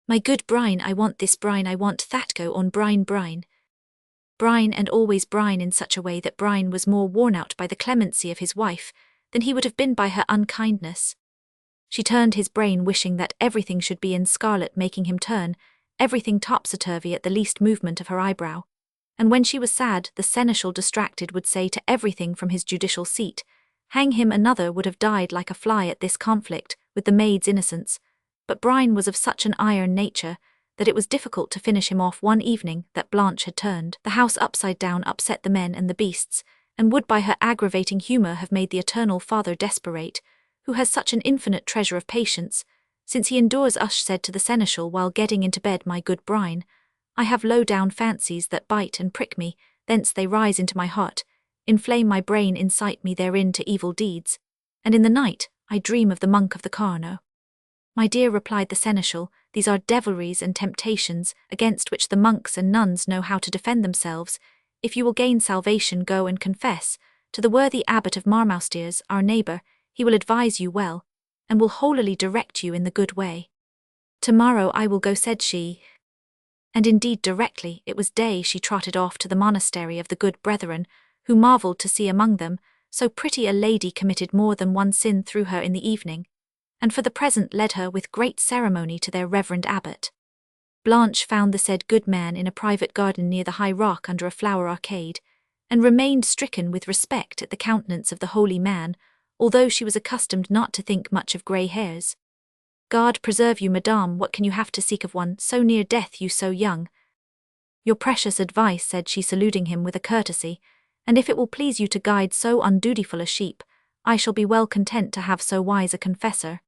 "My good Brine, I want this Brine, I want that, go on Brine, Brine." Brine, and always Brine, in such a way that Brine was more worn out by the clemency of his wife than he would have been by her unkindness. She turned his brain, wishing that everything should be in scarlet, making him turn everything topsy-turvy at the least movement of her eyebrow. And when she was sad, the seneschal, distracted, would say to everything from his judicial seat, "Hang him." Another would have died like a fly at this conflict with the maid's innocence, but Brine was of such an iron nature that it was difficult to finish him off. One evening that Blanche had turned the house upside down, upset the men and the beasts, and would by her aggravating humour have made the eternal Father desperate, who has such an infinite treasure of patience, since he endures us, said to the seneschal while getting into bed, "My good Brine, I have low-down fancies that bite and prick me, thence they rise into my heart, inflame my brain, incite me therein to evil deeds, and in the night I dream of the monk of the Carno." "My dear," replied the seneschal, "these are devilries and temptations against which the monks and nuns know how to defend themselves. If you will gain salvation, go and confess to the worthy abbot of Marmaustiers, our neighbour. He will advise you well, and will holily direct you in the good way." "Tomorrow I will go," said she. And indeed directly it was day she trotted off to the monastery of the good brethren, who marvelled to see among them so pretty a lady committed more than one sin through her in the evening, and for the present led her with great ceremony to their reverend abbot. Blanche found the said good man in a private garden near the high rock under a flower arcade, and remained stricken with respect at the countenance of the holy man, although she was accustomed not to think much of grey hairs. "God preserve you, madame, what can you have to seek of one so near death, you so young?" "Your precious advice," said she, saluting him with a courtesy, "and if it will please you to guide so undutiful a sheep, I shall be well content to have so wise a confessor."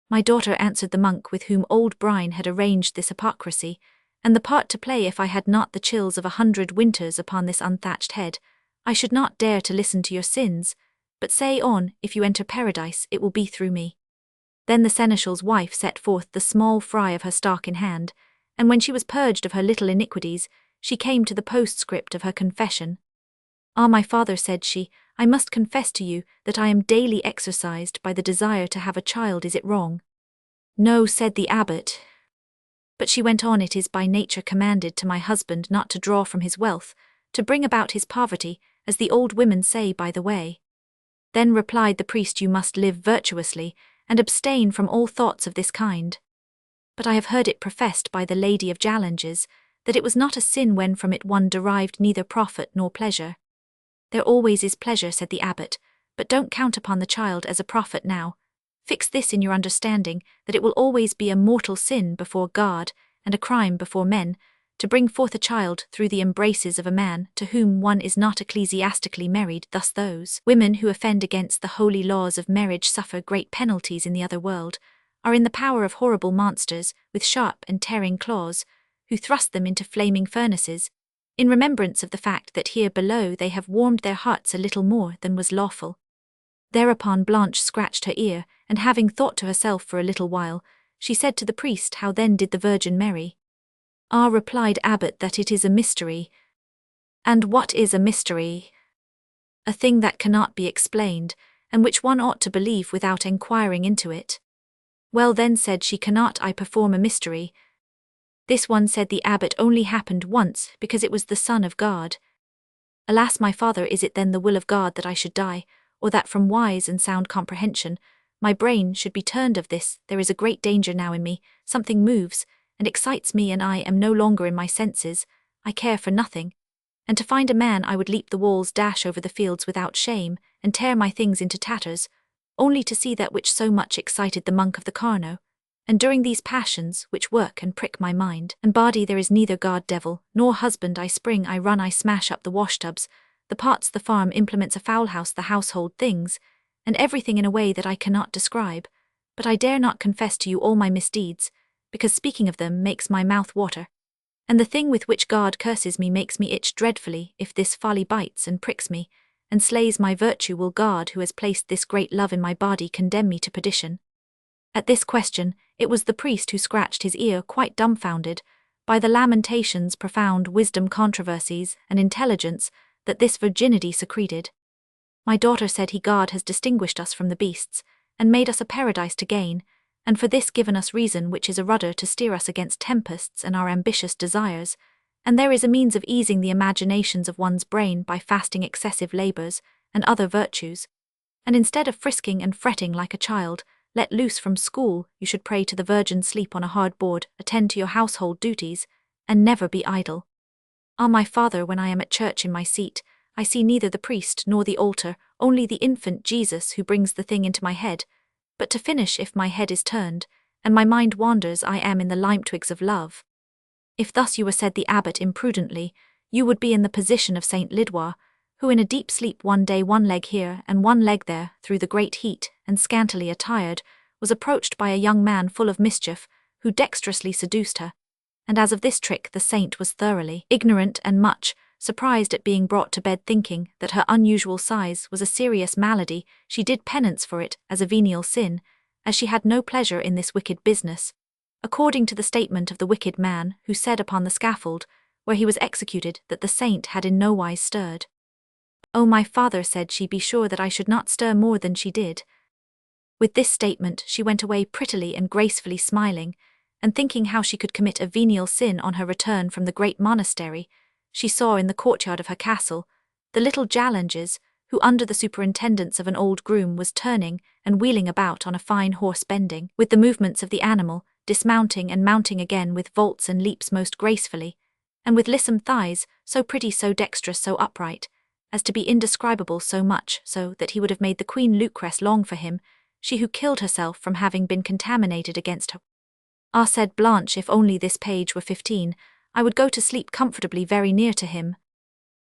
"My daughter," answered the monk, with whom old Brine had arranged this hypocrisy, "and the part to play, if I had not the chills of 100 winters upon this unthatched head, I should not dare to listen to your sins. but say on, if you enter paradise, it will be through me. Then the seneschal's wife set forth the small fry of her stark in hand, and when she was purged of her little iniquities, she came to the postscript of her confession. Ah, my father, said she, I must confess to you that I am daily exercised by the desire to have a child. Is it wrong? No, said the abbot. But she went on, it is by nature commanded to my husband not to draw from his wealth, to bring about his poverty, as the old women say by the way. Then replied the priest, you must live virtuously, and abstain from all thoughts of this kind. But I have heard it professed by the Lady of Jallanges, that it was not a sin when from it one derived neither profit nor pleasure. There always is pleasure, said the abbot, but don't count upon the child as a profit now. Fix this in your understanding, that it will always be a mortal sin before God, and a crime before men, to bring forth a child through the embraces of a man to whom one is not ecclesiastically married. Thus those women who offend against the holy laws of marriage suffer great penalties in the other world, are in the power of horrible monsters, with sharp and tearing claws, who thrust them into flaming furnaces, in remembrance of the fact that here below they have warmed their hearts a little more than was lawful. Thereupon Blanche scratched her ear, and having thought to herself for a little while, she said to the priest, how then did the Virgin marry? Ah, replied abbot, that it is a mystery. And what is a mystery? A thing that cannot be explained, and which one ought to believe without enquiring into it. Well then, said she, cannot I perform a mystery? This one, said the abbot, only happened once, because it was the Son of God. Alas, my father, is it then the will of God that I should die, or that from wise and sound comprehension, my brain should be turned of this? There is a great danger now in me, something moves, and excites me, and I am no longer in my senses, I care for nothing, and to find a man I would leap the walls, dash over the fields without shame, and tear my things into tatters, only to see that which so much excited the monk of the Carno. And during these passions, which work and prick my mind and body, there is neither God, devil, nor husband. I spring, I run, I smash up the washtubs, the pots, the farm implements, a fowl house, the household things, and everything in a way that I cannot describe. But I dare not confess to you all my misdeeds, because speaking of them makes my mouth water. And the thing with which God curses me makes me itch dreadfully. If this folly bites and pricks me, and slays my virtue, will God, who has placed this great love in my body, condemn me to perdition? At this question, it was the priest who scratched his ear, quite dumbfounded, by the lamentations, profound wisdom, controversies, and intelligence that this virginity secreted. My daughter, said he, God has distinguished us from the beasts, and made us a paradise to gain, and for this given us reason, which is a rudder to steer us against tempests and our ambitious desires, and there is a means of easing the imaginations of one's brain by fasting excessive labors, and other virtues. And instead of frisking and fretting like a child, let loose from school, you should pray to the Virgin, sleep on a hard board, attend to your household duties, and never be idle. Ah, my father, when I am at church in my seat, I see neither the priest nor the altar, only the infant Jesus who brings the thing into my head. But to finish, if my head is turned, and my mind wanders, I am in the lime twigs of love. If thus you were, said the abbot imprudently, you would be in the position of Saint Lidoire, who in a deep sleep one day, one leg here and one leg there, through the great heat, and scantily attired, was approached by a young man full of mischief, who dexterously seduced her. And as of this trick the saint was thoroughly ignorant, and much surprised at being brought to bed, thinking that her unusual size was a serious malady, she did penance for it as a venial sin, as she had no pleasure in this wicked business, according to the statement of the wicked man, who said upon the scaffold, where he was executed, that the saint had in no wise stirred. Oh, my father, said she, be sure that I should not stir more than she did. With this statement she went away prettily and gracefully smiling, and thinking how she could commit a venial sin on her return from the great monastery, she saw in the courtyard of her castle the little Jallanges, who under the superintendence of an old groom was turning and wheeling about on a fine horse, bending with the movements of the animal, dismounting and mounting again with vaults and leaps most gracefully, and with lissom thighs, so pretty, so dexterous, so upright, as to be indescribable, so much so that he would have made the Queen Lucrece long for him, she who killed herself from having been contaminated against her. Ah, said Blanche, if only this page were 15, I would go to sleep comfortably very near to him.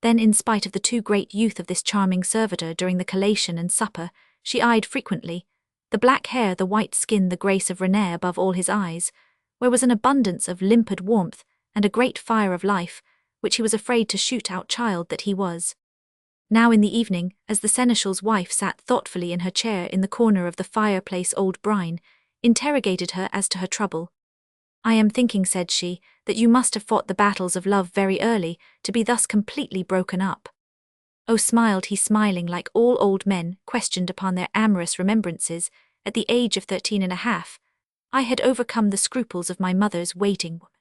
Then, in spite of the too great youth of this charming servitor during the collation and supper, she eyed frequently the black hair, the white skin, the grace of Honoré above all his eyes, where was an abundance of limpid warmth and a great fire of life, which he was afraid to shoot out, child that he was. Now in the evening, as the seneschal's wife sat thoughtfully in her chair in the corner of the fireplace, old Brine interrogated her as to her trouble. "I am thinking," said she, "that you must have fought the battles of love very early, to be thus completely broken up." "Oh," smiled he, smiling like all old men questioned upon their amorous remembrances, "at the age of 13 and a half, I had overcome the scruples of my mother's waiting woman."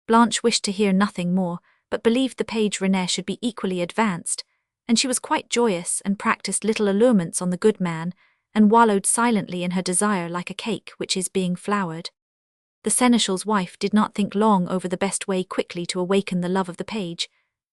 Blanche wished to hear nothing more, but believed the page René should be equally advanced, and she was quite joyous and practiced little allurements on the good man, and wallowed silently in her desire like a cake which is being floured. The seneschal's wife did not think long over the best way quickly to awaken the love of the page,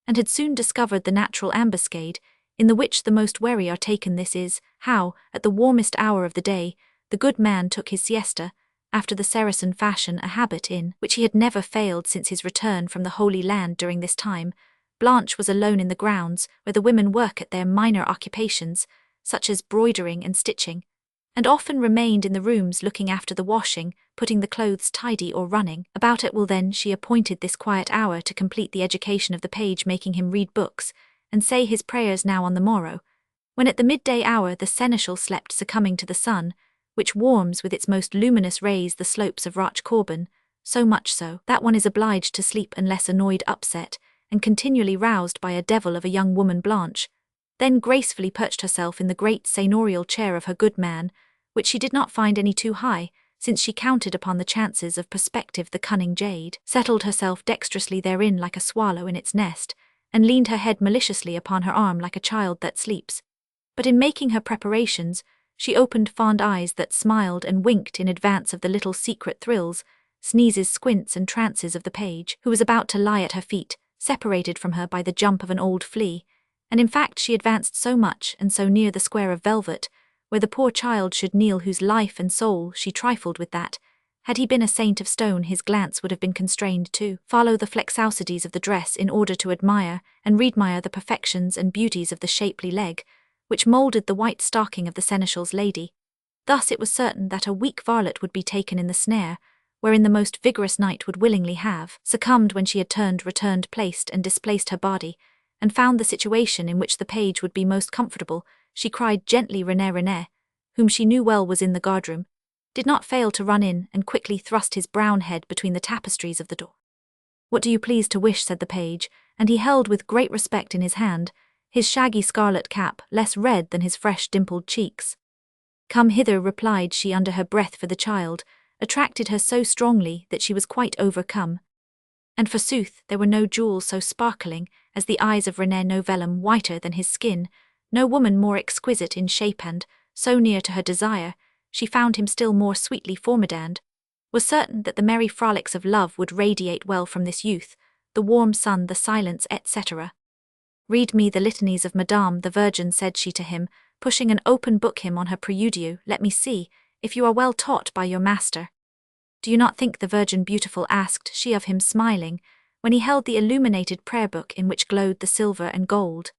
and had soon discovered the natural ambuscade, in the which the most wary are taken. This is, how, at the warmest hour of the day, the good man took his siesta, after the Saracen fashion, a habit in which he had never failed since his return from the Holy Land. During this time, Blanche was alone in the grounds, where the women work at their minor occupations, such as broidering and stitching, and often remained in the rooms looking after the washing, putting the clothes tidy, or running about it. Well, then she appointed this quiet hour to complete the education of the page, making him read books, and say his prayers. Now on the morrow, when at the midday hour the seneschal slept, succumbing to the sun, which warms with its most luminous rays the slopes of Roch Corban, so much so that one is obliged to sleep unless annoyed, upset, and continually roused by a devil of a young woman, Blanche then gracefully perched herself in the great seigneurial chair of her good man, which she did not find any too high, since she counted upon the chances of perspective. The cunning jade settled herself dexterously therein like a swallow in its nest, and leaned her head maliciously upon her arm like a child that sleeps. But in making her preparations, she opened fond eyes that smiled and winked in advance of the little secret thrills, sneezes, squints, and trances of the page, who was about to lie at her feet, separated from her by the jump of an old flea. And in fact she advanced so much and so near the square of velvet, where the poor child should kneel, whose life and soul she trifled with, that, had he been a saint of stone, his glance would have been constrained to follow the flexuosities of the dress in order to admire and readmire the perfections and beauties of the shapely leg, which moulded the white stocking of the seneschal's lady. Thus it was certain that a weak varlet would be taken in the snare, wherein the most vigorous knight would willingly have succumbed when she had returned, placed and displaced her body, and found the situation in which the page would be most comfortable. She cried gently, "René, René," whom she knew well was in the guardroom, did not fail to run in and quickly thrust his brown head between the tapestries of the door. "What do you please to wish?" said the page, and he held with great respect in his hand his shaggy scarlet cap, less red than his fresh dimpled cheeks. "Come hither," replied she under her breath, for the child attracted her so strongly that she was quite overcome. And forsooth there were no jewels so sparkling as the eyes of René, no vellum whiter than his skin, no woman more exquisite in shape, and, so near to her desire, she found him still more sweetly formed, and was certain that the merry frolics of love would radiate well from this youth, the warm sun, the silence, etc. "Read me the litanies of Madame the Virgin," said she to him, pushing an open book him on her preludio. "Let me see if you are well taught by your master." "Do you not think the Virgin beautiful?" asked she of him, smiling, when he held the illuminated prayer book in which glowed the silver and gold.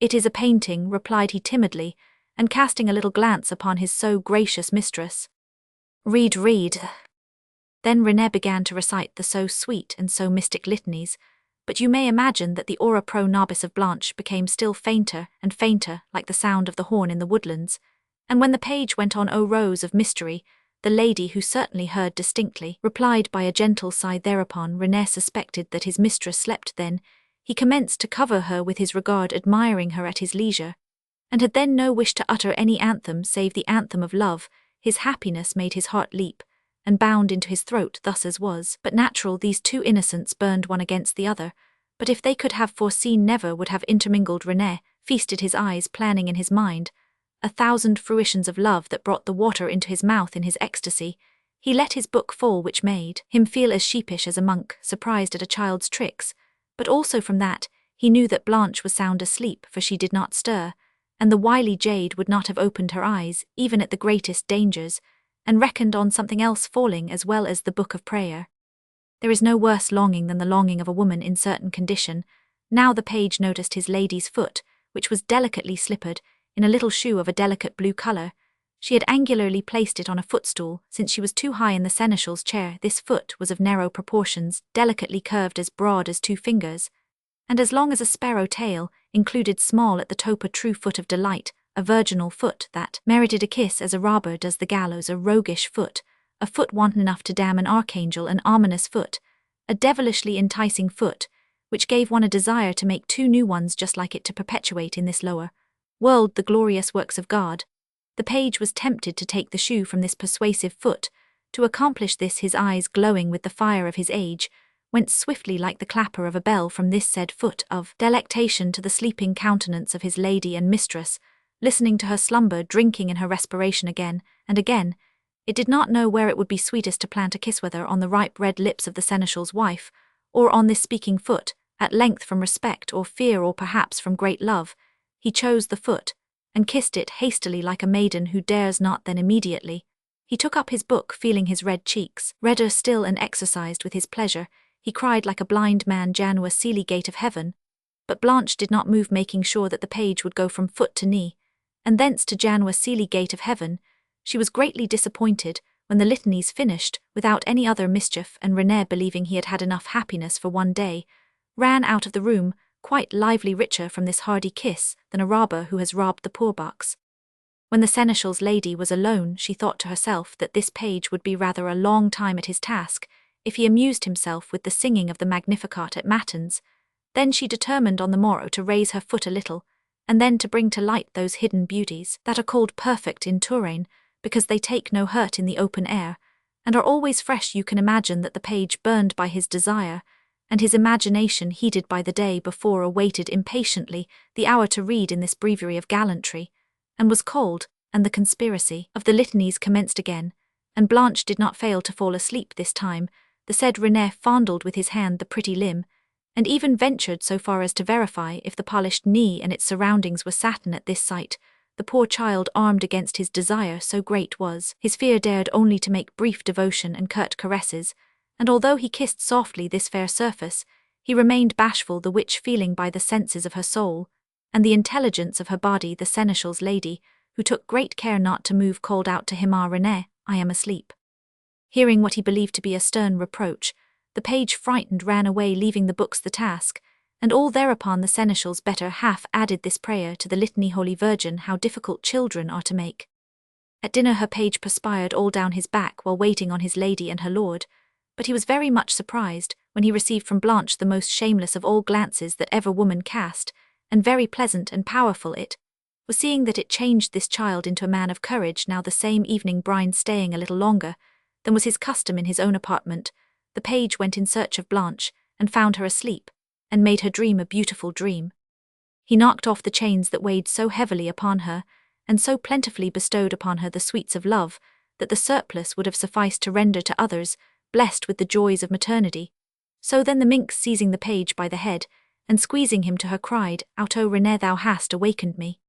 "It is a painting," replied he timidly, and casting a little glance upon his so gracious mistress. "Read, read." Then René began to recite the so sweet and so mystic litanies, but you may imagine that the ora pro nobis of Blanche became still fainter and fainter, like the sound of the horn in the woodlands, and when the page went on, "O rose of mystery," the lady, who certainly heard distinctly, replied by a gentle sigh. Thereupon René suspected that his mistress slept. Then he commenced to cover her with his regard, admiring her at his leisure, and had then no wish to utter any anthem save the anthem of love. His happiness made his heart leap, and bound into his throat, thus as was but natural. These two innocents burned one against the other, but if they could have foreseen, never would have intermingled. René feasted his eyes, planning in his mind 1,000 fruitions of love that brought the water into his mouth. In his ecstasy, he let his book fall, which made him feel as sheepish as a monk surprised at a child's tricks, but also from that he knew that Blanche was sound asleep, for she did not stir, and the wily jade would not have opened her eyes, even at the greatest dangers, and reckoned on something else falling as well as the book of prayer. There is no worse longing than the longing of a woman in certain condition. Now the page noticed his lady's foot, which was delicately slippered, in a little shoe of a delicate blue colour. She had angularly placed it on a footstool, since she was too high in the seneschal's chair. This foot was of narrow proportions, delicately curved, as broad as 2 fingers, and as long as a sparrow tail, included small at the top a true foot of delight, a virginal foot that merited a kiss as a robber does the gallows, a roguish foot, a foot wanton enough to damn an archangel, an ominous foot, a devilishly enticing foot, which gave one a desire to make two new ones just like it to perpetuate in this lower world the glorious works of God. The page was tempted to take the shoe from this persuasive foot. To accomplish this, his eyes, glowing with the fire of his age, went swiftly like the clapper of a bell from this said foot of delectation to the sleeping countenance of his lady and mistress, listening to her slumber, drinking in her respiration again and again. It did not know where it would be sweetest to plant a kiss, whether on the ripe red lips of the seneschal's wife, or on this speaking foot. At length, from respect or fear, or perhaps from great love, he chose the foot, and kissed it hastily like a maiden who dares not. Then immediately he took up his book, feeling his red cheeks redder still, and exercised with his pleasure, he cried like a blind man, Janua Seely, gate of heaven. But Blanche did not move, making sure that the page would go from foot to knee, and thence to Janua Seely, gate of heaven. She was greatly disappointed when the litanies finished, without any other mischief, and René, believing he had had enough happiness for one day, ran out of the room, quite lively, richer from this hardy kiss than a robber who has robbed the poor bucks. When the seneschal's lady was alone, she thought to herself that this page would be rather a long time at his task, if he amused himself with the singing of the Magnificat at matins. Then she determined on the morrow to raise her foot a little, and then to bring to light those hidden beauties that are called perfect in Touraine, because they take no hurt in the open air, and are always fresh. You can imagine that the page, burned by his desire, and his imagination heated by the day before, awaited impatiently the hour to read in this breviary of gallantry, and was called, and the conspiracy of the litanies commenced again, and Blanche did not fail to fall asleep this time. The said René fondled with his hand the pretty limb, and even ventured so far as to verify if the polished knee and its surroundings were satin. At this sight, the poor child, armed against his desire, so great was his fear, dared only to make brief devotion and curt caresses, and although he kissed softly this fair surface, he remained bashful, the which, feeling by the senses of her soul, and the intelligence of her body, the seneschal's lady, who took great care not to move, called out to him, "Ah, René, I am asleep." Hearing what he believed to be a stern reproach, the page, frightened, ran away, leaving the books the task, and all thereupon the seneschal's better half added this prayer to the litany: Holy Virgin, how difficult children are to make. At dinner her page perspired all down his back while waiting on his lady and her lord, but he was very much surprised when he received from Blanche the most shameless of all glances that ever woman cast, and very pleasant and powerful it was, seeing that it changed this child into a man of courage. Now the same evening, Brine staying a little longer than was his custom in his own apartment, the page went in search of Blanche, and found her asleep, and made her dream a beautiful dream. He knocked off the chains that weighed so heavily upon her, and so plentifully bestowed upon her the sweets of love, that the surplus would have sufficed to render to others blessed with the joys of maternity. So then the minx, seizing the page by the head, and squeezing him to her, cried out, "O René, thou hast awakened me."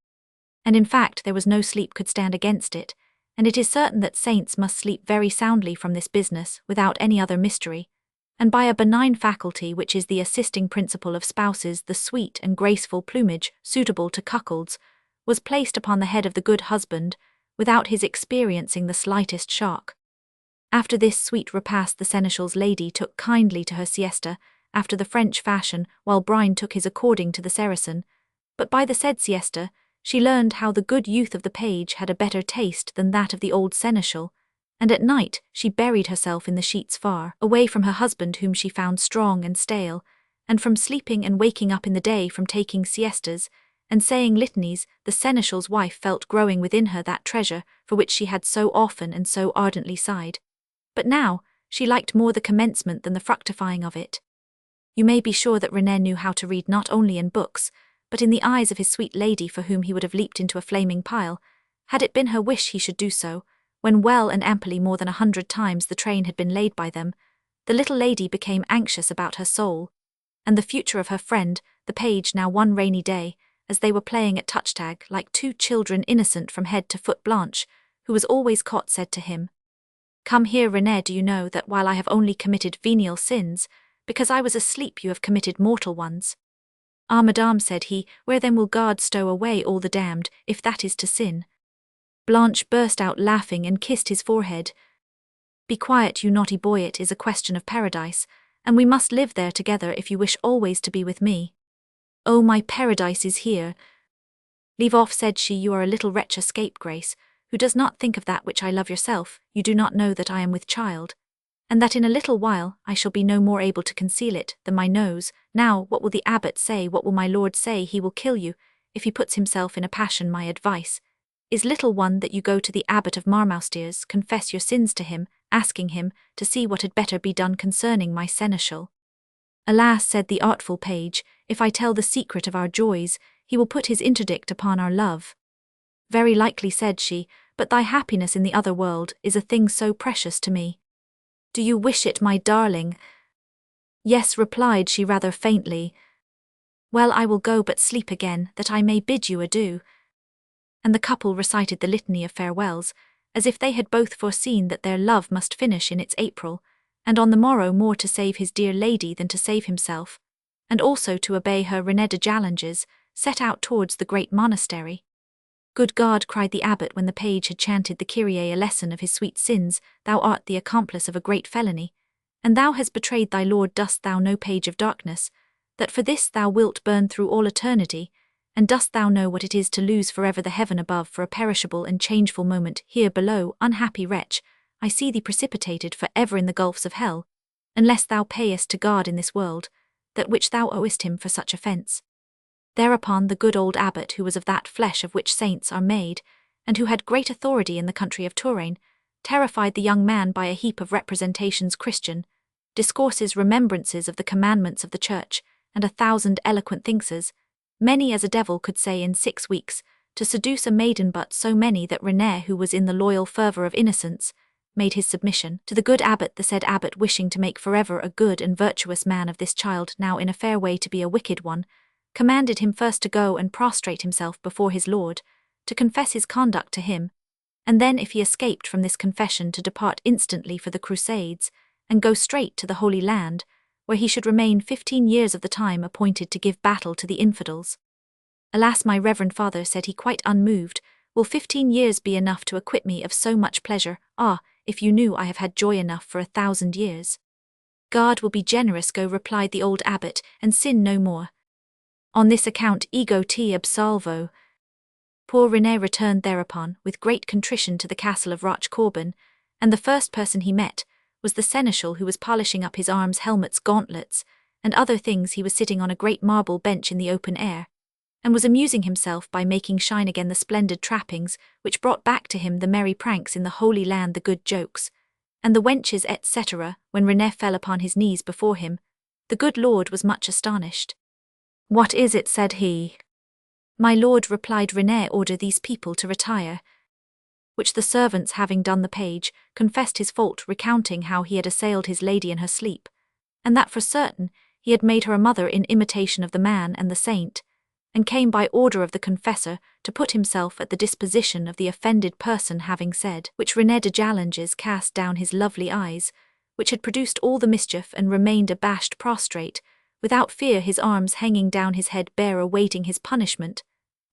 And in fact there was no sleep could stand against it, and it is certain that saints must sleep very soundly from this business, without any other mystery, and by a benign faculty which is the assisting principle of spouses. The sweet and graceful plumage, suitable to cuckolds, was placed upon the head of the good husband, without his experiencing the slightest shock. After this sweet repast, the seneschal's lady took kindly to her siesta, after the French fashion, while Brine took his according to the Saracen. But by the said siesta, she learned how the good youth of the page had a better taste than that of the old seneschal, and at night she buried herself in the sheets far away from her husband, whom she found strong and stale, and from sleeping and waking up in the day, from taking siestas and saying litanies. The seneschal's wife felt growing within her that treasure for which she had so often and so ardently sighed. But now she liked more the commencement than the fructifying of it. You may be sure that René knew how to read not only in books, but in the eyes of his sweet lady, for whom he would have leaped into a flaming pile, had it been her wish he should do so. When well and amply more than 100 times the train had been laid by them, the little lady became anxious about her soul, and the future of her friend, the page. Now one rainy day, as they were playing at touch-tag, like two children innocent from head to foot, Blanche, who was always caught, said to him, "Come here, René, do you know that while I have only committed venial sins, because I was asleep you have committed mortal ones?" "Ah, madame," said he, "where then will God stow away all the damned, if that is to sin?" Blanche burst out laughing and kissed his forehead. "Be quiet, you naughty boy, it is a question of paradise, and we must live there together if you wish always to be with me." Oh, my paradise is here. Leave off, said she, you are a little wretch, a scapegrace, who does not think of that which I love yourself. You do not know that I am with child, and that in a little while I shall be no more able to conceal it than my nose. Now, what will the abbot say? What will my lord say? He will kill you, if he puts himself in a passion. My advice is, little one, that you go to the abbot of Marmoustier's, confess your sins to him, asking him to see what had better be done concerning my seneschal. Alas, said the artful page, if I tell the secret of our joys, he will put his interdict upon our love. Very likely, said she, but thy happiness in the other world is a thing so precious to me. Do you wish it, my darling? Yes, replied she rather faintly. Well, I will go but sleep again, that I may bid you adieu. And the couple recited the litany of farewells, as if they had both foreseen that their love must finish in its April, and on the morrow more to save his dear lady than to save himself, and also to obey her René de Jallanges, set out towards the great monastery. Good God, cried the abbot when the page had chanted the Kyrie a lesson of his sweet sins, thou art the accomplice of a great felony, and thou hast betrayed thy Lord. Dost thou know, page of darkness, that for this thou wilt burn through all eternity? And dost thou know what it is to lose forever the heaven above for a perishable and changeful moment here below? Unhappy wretch, I see thee precipitated for ever in the gulfs of hell, unless thou payest to God in this world that which thou owest him for such offence. Thereupon the good old abbot, who was of that flesh of which saints are made, and who had great authority in the country of Touraine, terrified the young man by a heap of representations Christian, discourses, remembrances of the commandments of the church, and 1,000 eloquent thinkses, many as a devil could say in 6 weeks, to seduce a maiden, but so many that René, who was in the loyal fervour of innocence, made his submission to the good abbot. The said abbot, wishing to make forever a good and virtuous man of this child, now in a fair way to be a wicked one, commanded him first to go and prostrate himself before his Lord, to confess his conduct to him, and then, if he escaped from this confession, to depart instantly for the Crusades, and go straight to the Holy Land, where he should remain 15 years of the time appointed to give battle to the infidels. Alas, my reverend father, said he, quite unmoved, will 15 years be enough to acquit me of so much pleasure? Ah, if you knew I have had joy enough for 1,000 years. God will be generous, go, replied the old abbot, and sin no more. On this account ego te absolvo. Poor René returned thereupon with great contrition to the castle of Roch Corbin, and the first person he met was the seneschal, who was polishing up his arms, helmets, gauntlets, and other things. He was sitting on a great marble bench in the open air, and was amusing himself by making shine again the splendid trappings which brought back to him the merry pranks in the Holy Land, the good jokes, and the wenches, etc. When René fell upon his knees before him, the good lord was much astonished. What is it? Said he. My lord, replied René, order these people to retire. Which the servants, having done, the page confessed his fault, recounting how he had assailed his lady in her sleep, and that for certain he had made her a mother in imitation of the man and the saint, and came by order of the confessor to put himself at the disposition of the offended person. Having said which, René de Jallanges cast down his lovely eyes, which had produced all the mischief, and remained abashed, prostrate, without fear, his arms hanging down his head bare, awaiting his punishment,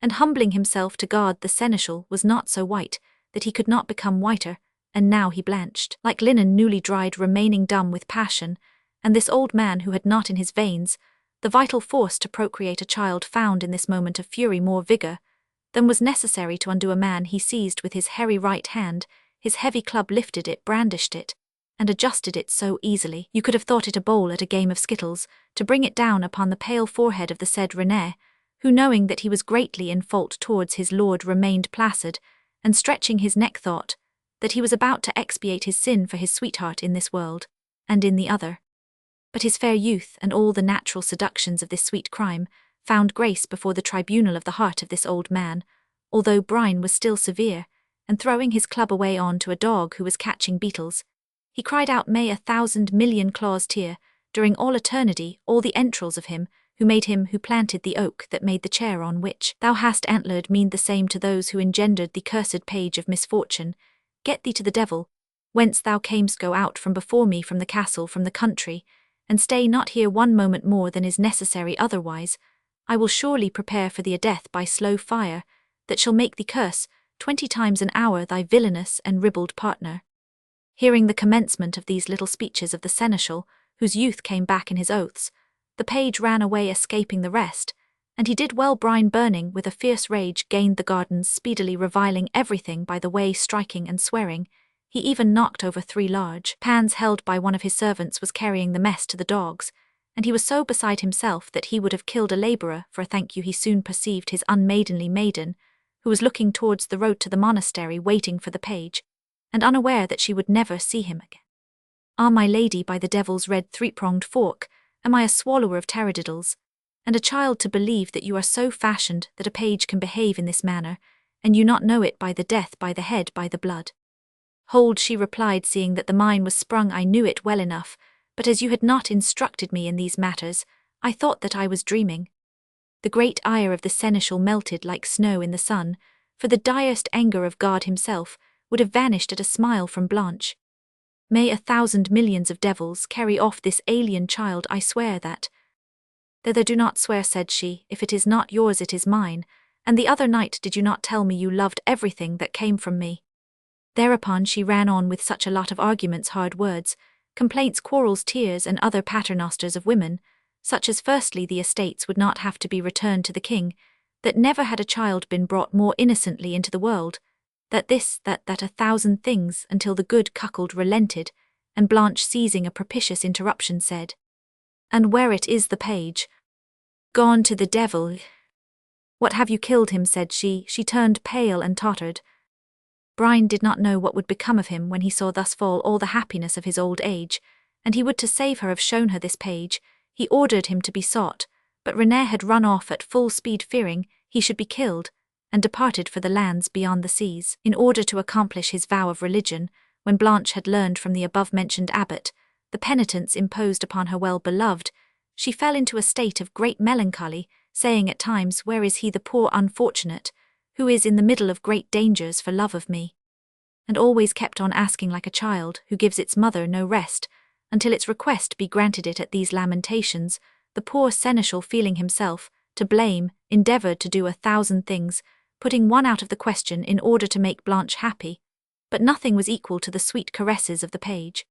and humbling himself to God. The seneschal was not so white that he could not become whiter, and now he blanched like linen newly dried, remaining dumb with passion, and this old man, who had not in his veins the vital force to procreate a child, found in this moment of fury more vigour than was necessary to undo a man. He seized with his hairy right hand his heavy club, lifted it, brandished it, and adjusted it so easily you could have thought it a bowl at a game of skittles, to bring it down upon the pale forehead of the said René, who, knowing that he was greatly in fault towards his lord, remained placid, and stretching his neck, thought that he was about to expiate his sin for his sweetheart in this world, and in the other. But his fair youth, and all the natural seductions of this sweet crime, found grace before the tribunal of the heart of this old man, although brine was still severe, and throwing his club away on to a dog who was catching beetles, he cried out, may 1,000,000,000 claws tear, during all eternity, all the entrails of him who made him, who planted the oak that made the chair on which thou hast antlered, mean the same to those who engendered the cursed page of misfortune. Get thee to the devil, whence thou camest, go out from before me, from the castle, from the country, and stay not here 1 moment more than is necessary, otherwise I will surely prepare for thee a death by slow fire, that shall make thee curse 20 times an hour thy villainous and ribald partner. Hearing the commencement of these little speeches of the seneschal, whose youth came back in his oaths, the page ran away, escaping the rest, And he did well. Brine, burning with a fierce rage, gained the gardens, speedily reviling everything by the way, striking and swearing. He even knocked over 3 large pans held by one of his servants was carrying the mess to the dogs, and he was so beside himself that he would have killed a labourer for a thank you. He soon perceived his unmaidenly maiden, who was looking towards the road to the monastery, waiting for the page, and unaware that she would never see him again. Ah, my lady, by the devil's red 3-pronged fork, am I a swallower of taradiddles, and a child to believe that you are so fashioned that a page can behave in this manner, and you not know it by the death, by the head, by the blood. Hold, she replied, seeing that the mine was sprung, I knew it well enough, but as you had not instructed me in these matters, I thought that I was dreaming. The great ire of the seneschal melted like snow in the sun, for the direst anger of God himself would have vanished at a smile from Blanche. May 1,000 millions of devils carry off this alien child, I swear that. Thither do not swear, said she, if it is not yours it is mine, and the other night did you not tell me you loved everything that came from me? Thereupon she ran on with such a lot of arguments, hard words, complaints, quarrels, tears, and other paternosters of women, such as firstly the estates would not have to be returned to the king, that never had a child been brought more innocently into the world, that this, that 1,000 things, until the good cuckold relented, and Blanche, seizing a propitious interruption, said, And where it is the page? Gone to the devil. What, have you killed him? Said she. She turned pale and tottered. Brine did not know what would become of him when he saw thus fall all the happiness of his old age, and he would to save her have shown her this page. He ordered him to be sought, but René had run off at full speed, fearing he should be killed, and departed for the lands beyond the seas, in order to accomplish his vow of religion. When Blanche had learned from the above-mentioned abbot the penitence imposed upon her well-beloved, she fell into a state of great melancholy, saying at times, Where is he, the poor unfortunate, who is in the middle of great dangers for love of me? And always kept on asking like a child who gives its mother no rest, until its request be granted it. At these lamentations, the poor seneschal, feeling himself to blame, endeavoured to do 1,000 things, putting one out of the question in order to make Blanche happy, but nothing was equal to the sweet caresses of the page.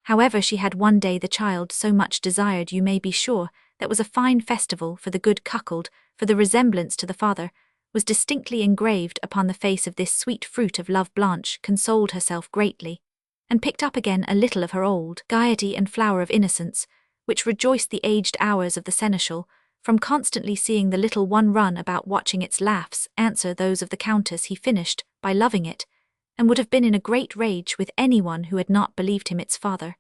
However, she had one day the child so much desired, you may be sure, that was a fine festival for the good cuckold, for the resemblance to the father was distinctly engraved upon the face of this sweet fruit of love. Blanche consoled herself greatly, and picked up again a little of her old gaiety and flower of innocence, which rejoiced the aged hours of the seneschal, from constantly seeing the little one run about, watching its laughs answer those of the countess. He finished by loving it, and would have been in a great rage with anyone who had not believed him its father.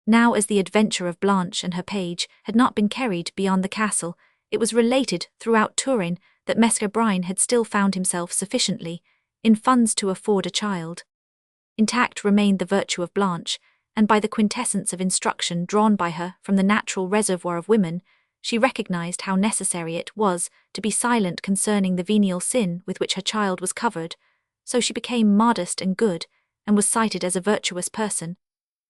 Now, as the adventure of Blanche and her page had not been carried beyond the castle, it was related throughout Turin that Messer Brine had still found himself sufficiently in funds to afford a child. Intact remained the virtue of Blanche, and by the quintessence of instruction drawn by her from the natural reservoir of women, she recognized how necessary it was to be silent concerning the venial sin with which her child was covered. So she became modest and good, and was cited as a virtuous person.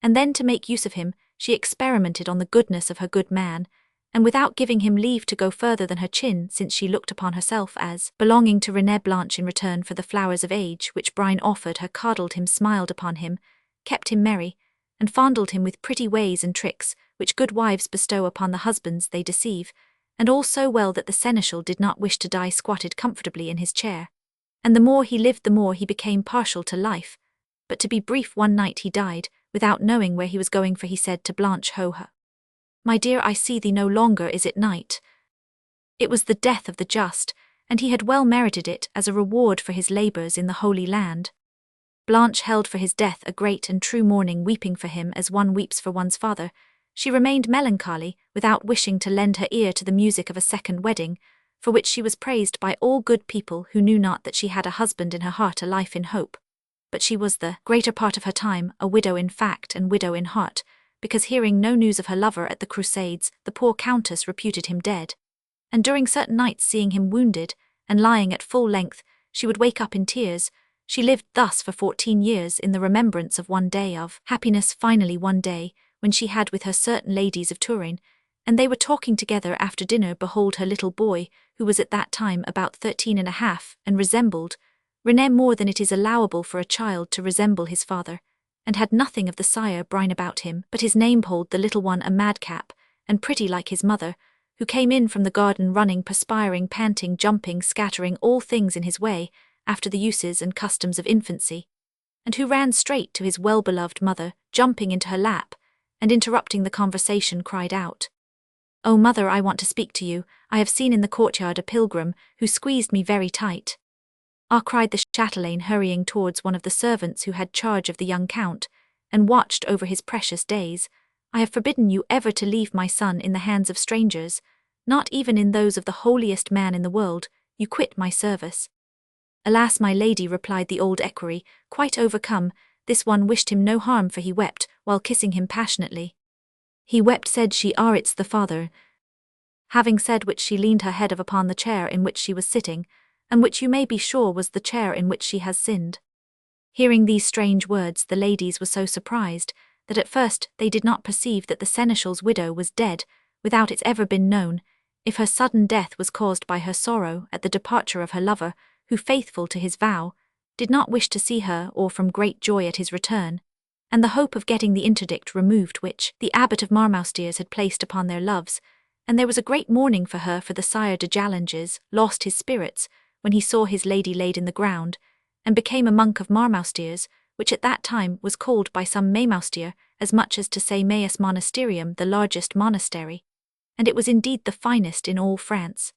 And then, to make use of him, she experimented on the goodness of her good man, and without giving him leave to go further than her chin, since she looked upon herself as belonging to René. Blanche, in return for the flowers of age which Brine offered her, coddled him, smiled upon him, kept him merry, and fondled him with pretty ways and tricks which good wives bestow upon the husbands they deceive, and all so well that the seneschal did not wish to die squatted comfortably in his chair. And the more he lived the more he became partial to life. But to be brief, one night he died, without knowing where he was going, for he said to Blanche, Ho-ha, my dear, I see thee no longer, is it night? It was the death of the just, and he had well merited it as a reward for his labours in the Holy Land. Blanche held for his death a great and true mourning, weeping for him as one weeps for one's father. She remained melancholy, without wishing to lend her ear to the music of a second wedding, for which she was praised by all good people who knew not that she had a husband in her heart, a life in hope. But she was the greater part of her time a widow in fact and widow in heart, because hearing no news of her lover at the Crusades, the poor countess reputed him dead. And during certain nights, seeing him wounded, and lying at full length, she would wake up in tears. She lived thus for 14 years in the remembrance of one day of happiness. Finally, one day, when she had with her certain ladies of Turin, and they were talking together after dinner, behold, her little boy, who was at that time about 13½ and resembled René more than it is allowable for a child to resemble his father, and had nothing of the sire Brine about him, but his name called the little one a madcap, and pretty like his mother, who came in from the garden running, perspiring, panting, jumping, scattering all things in his way, after the uses and customs of infancy, and who ran straight to his well-beloved mother, jumping into her lap, and interrupting the conversation cried out, "Oh, mother, I want to speak to you. I have seen in the courtyard a pilgrim, who squeezed me very tight." "Ah," cried the chatelaine, hurrying towards one of the servants who had charge of the young count, and watched over his precious days, "I have forbidden you ever to leave my son in the hands of strangers, not even in those of the holiest man in the world. You quit my service." "Alas, my lady," replied the old equerry, quite overcome, "this one wished him no harm, for he wept, while kissing him passionately." "He wept," said she, "ah, it's the father." Having said which, she leaned her head upon the chair in which she was sitting, and which you may be sure was the chair in which she has sinned. Hearing these strange words, the ladies were so surprised, that at first they did not perceive that the seneschal's widow was dead, without its ever been known, if her sudden death was caused by her sorrow at the departure of her lover, who, faithful to his vow, did not wish to see her, or from great joy at his return, and the hope of getting the interdict removed which the abbot of Marmaustiers had placed upon their loves, and there was a great mourning for her, for the Sire de Jallanges lost his spirits when he saw his lady laid in the ground, and became a monk of Marmaustiers, which at that time was called by some Maymaustier, as much as to say Maus Monasterium, the largest monastery, and it was indeed the finest in all France.